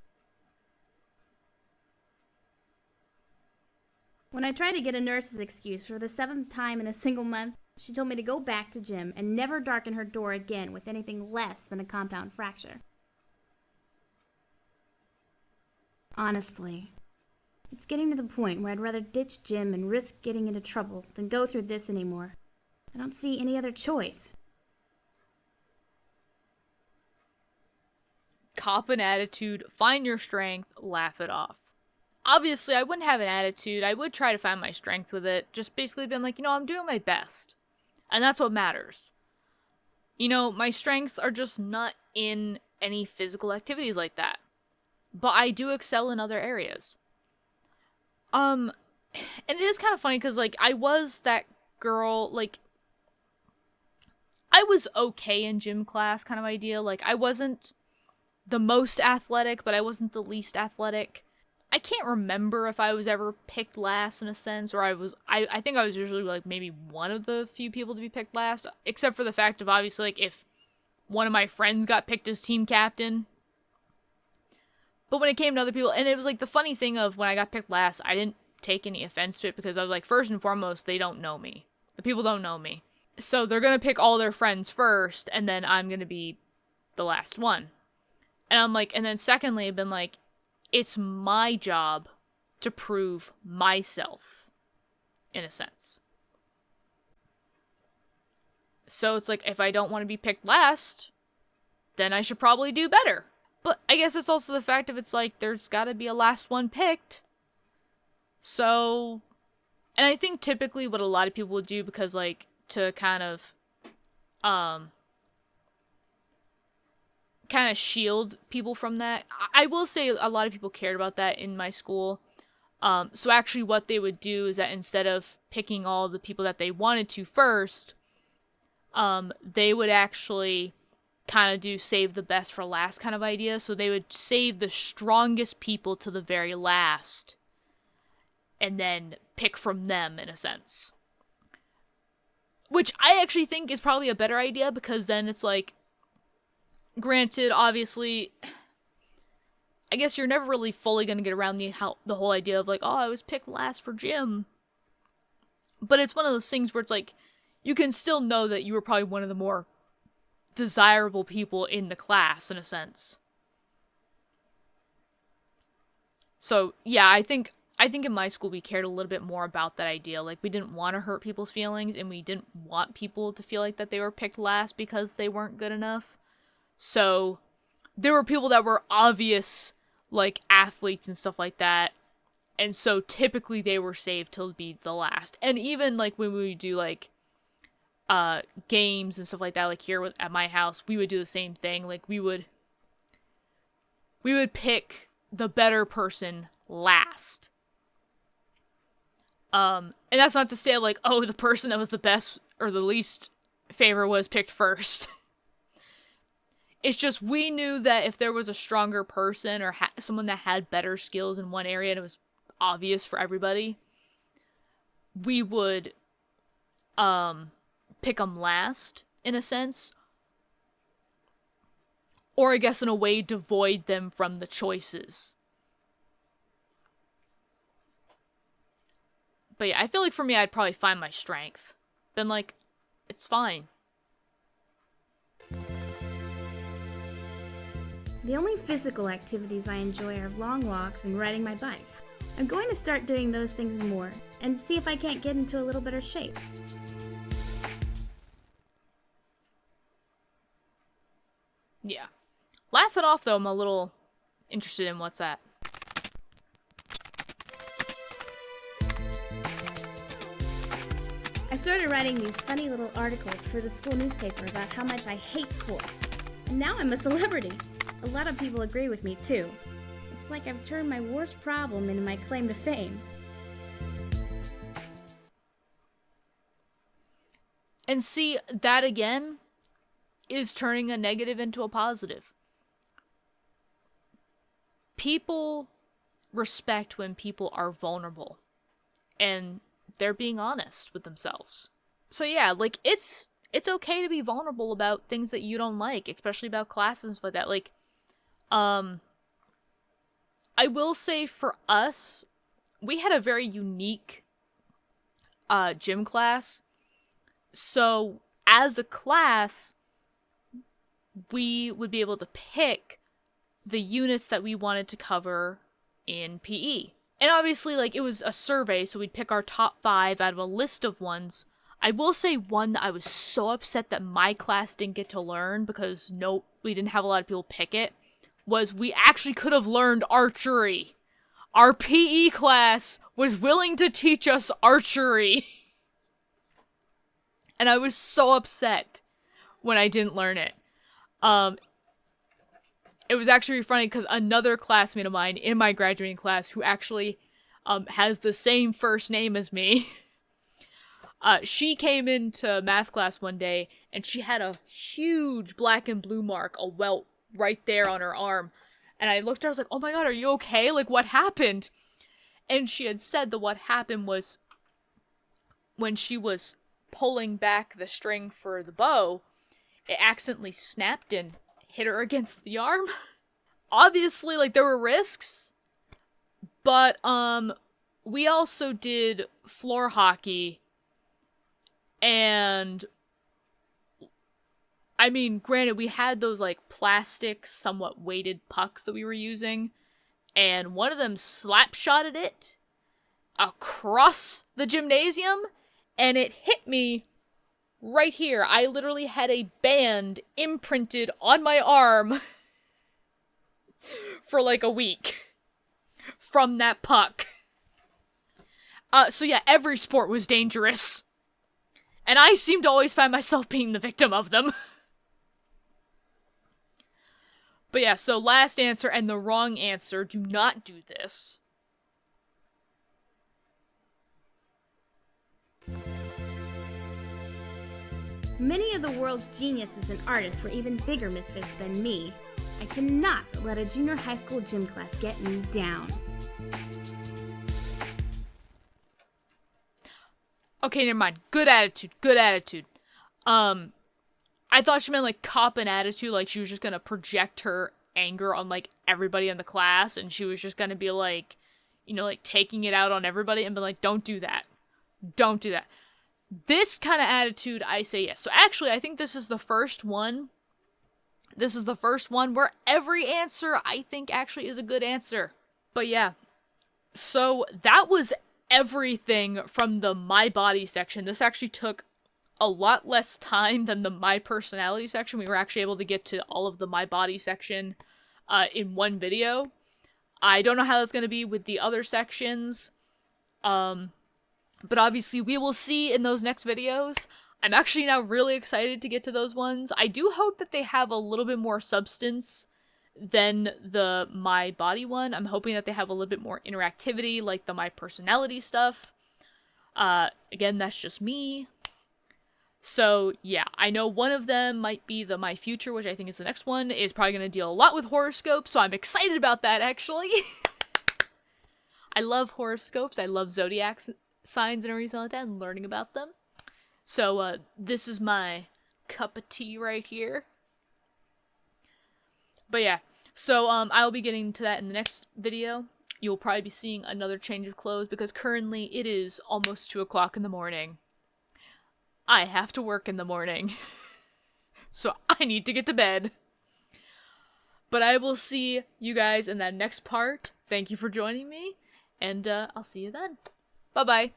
S12: When I tried to get a nurse's excuse for the 7th time in a single month, she told me to go back to gym and never darken her door again with anything less than a compound fracture. Honestly, it's getting to the point where I'd rather ditch gym and risk getting into trouble than go through this anymore. I don't see any other choice.
S1: Cop an attitude, find your strength, laugh it off. Obviously, I wouldn't have an attitude. I would try to find my strength with it. Just basically being like, I'm doing my best. And that's what matters. My strengths are just not in any physical activities like that. But I do excel in other areas. And it is kind of funny because, I was that girl, I was okay in gym class kind of idea. Like, I wasn't the most athletic, but I wasn't the least athletic. I can't remember if I was ever picked last in a sense, or I think I was usually like maybe one of the few people to be picked last, except for the fact of obviously like if one of my friends got picked as team captain. But when it came to other people, and it was like the funny thing of when I got picked last, I didn't take any offense to it because I was like, first and foremost, they don't know me. The people don't know me. So they're going to pick all their friends first, and then I'm going to be the last one. And I'm like, and then secondly, I've been like, it's my job to prove myself, in a sense. So it's like, if I don't want to be picked last, then I should probably do better. But I guess it's also the fact of it's like, there's gotta be a last one picked. So, and I think typically what a lot of people would do, because like, to kind of shield people from that. I will say a lot of people cared about that in my school. So actually what they would do is that instead of picking all the people that they wanted to first, they would actually kind of do save the best for last kind of idea. So they would save the strongest people to the very last and then pick from them in a sense. Which I actually think is probably a better idea, because then it's like, granted, obviously, I guess you're never really fully going to get around the whole idea of like, oh, I was picked last for gym. But it's one of those things where it's like, you can still know that you were probably one of the more desirable people in the class, in a sense. So, yeah, I think in my school we cared a little bit more about that idea. Like, we didn't want to hurt people's feelings, and we didn't want people to feel like that they were picked last because they weren't good enough. So, there were people that were obvious, like, athletes and stuff like that, and so typically they were saved to be the last. And even, like, when we would do, like, games and stuff like that, like here at my house, we would do the same thing. Like, we would pick the better person last. And that's not to say, like, oh, the person that was the best or the least favorite was picked first. It's just, we knew that if there was a stronger person or someone that had better skills in one area and it was obvious for everybody, we would pick them last, in a sense. Or I guess in a way devoid them from the choices. But yeah, I feel like for me, I'd probably find my strength. Been like, it's fine.
S12: The only physical activities I enjoy are long walks and riding my bike. I'm going to start doing those things more and see if I can't get into a little better shape.
S1: Yeah. Laugh it off, though, I'm a little interested in what's that.
S12: I started writing these funny little articles for the school newspaper about how much I hate sports. And now I'm a celebrity. A lot of people agree with me, too. It's like I've turned my worst problem into my claim to fame.
S1: And see, that again is turning a negative into a positive. People respect when people are vulnerable. And they're being honest with themselves. So yeah, like, it's okay to be vulnerable about things that you don't like, especially about classes and stuff like that. Like, I will say for us, we had a very unique gym class. So as a class, we would be able to pick the units that we wanted to cover in PE. And obviously, like, it was a survey, so we'd pick our top 5 out of a list of ones. I will say one that I was so upset that my class didn't get to learn, because we didn't have a lot of people pick it, was we actually could have learned archery. Our PE class was willing to teach us archery. And I was so upset when I didn't learn it. It was actually funny because another classmate of mine in my graduating class, who actually has the same first name as me, She came into math class one day, and she had a huge black and blue mark, a welt, right there on her arm. And I looked at her, I was like, oh my god, are you okay? Like, what happened? And she had said that what happened was when she was pulling back the string for the bow, it accidentally snapped and hit her against the arm. Obviously, like, there were risks, but, we also did floor hockey, and, I mean, granted, we had those, like, plastic, somewhat weighted pucks that we were using, and one of them slap-shotted it across the gymnasium, and it hit me right here. I literally had a band imprinted on my arm for like a week from that puck. So yeah, every sport was dangerous. And I seem to always find myself being the victim of them. But yeah, so last answer and the wrong answer. Do not do this.
S12: Many of the world's geniuses and artists were even bigger misfits than me. I cannot let a junior high school gym class get me down.
S1: Okay, never mind. Good attitude. Good attitude. I thought she meant like cop an attitude, like she was just gonna project her anger on like everybody in the class, and she was just gonna be like, you know, like taking it out on everybody and be like, don't do that. Don't do that. This kind of attitude, I say yes. So actually, I think this is the first one. This is the first one where every answer, I think, actually is a good answer. But yeah. So that was everything from the My Body section. This actually took a lot less time than the My Personality section. We were actually able to get to all of the My Body section in one video. I don't know how that's going to be with the other sections. But obviously we will see in those next videos. I'm actually now really excited to get to those ones. I do hope that they have a little bit more substance than the My Body one. I'm hoping that they have a little bit more interactivity, like the My Personality stuff. Again, that's just me. So, yeah, I know one of them might be the My Future, which I think is the next one, is probably going to deal a lot with horoscopes, so I'm excited about that, actually. I love horoscopes. I love zodiac signs and everything like that, and learning about them. So, this is my cup of tea right here. But yeah, so, I'll be getting to that in the next video. You'll probably be seeing another change of clothes, because currently it is almost 2 o'clock in the morning. I have to work in the morning. So I need to get to bed. But I will see you guys in that next part. Thank you for joining me, and I'll see you then. Bye-bye.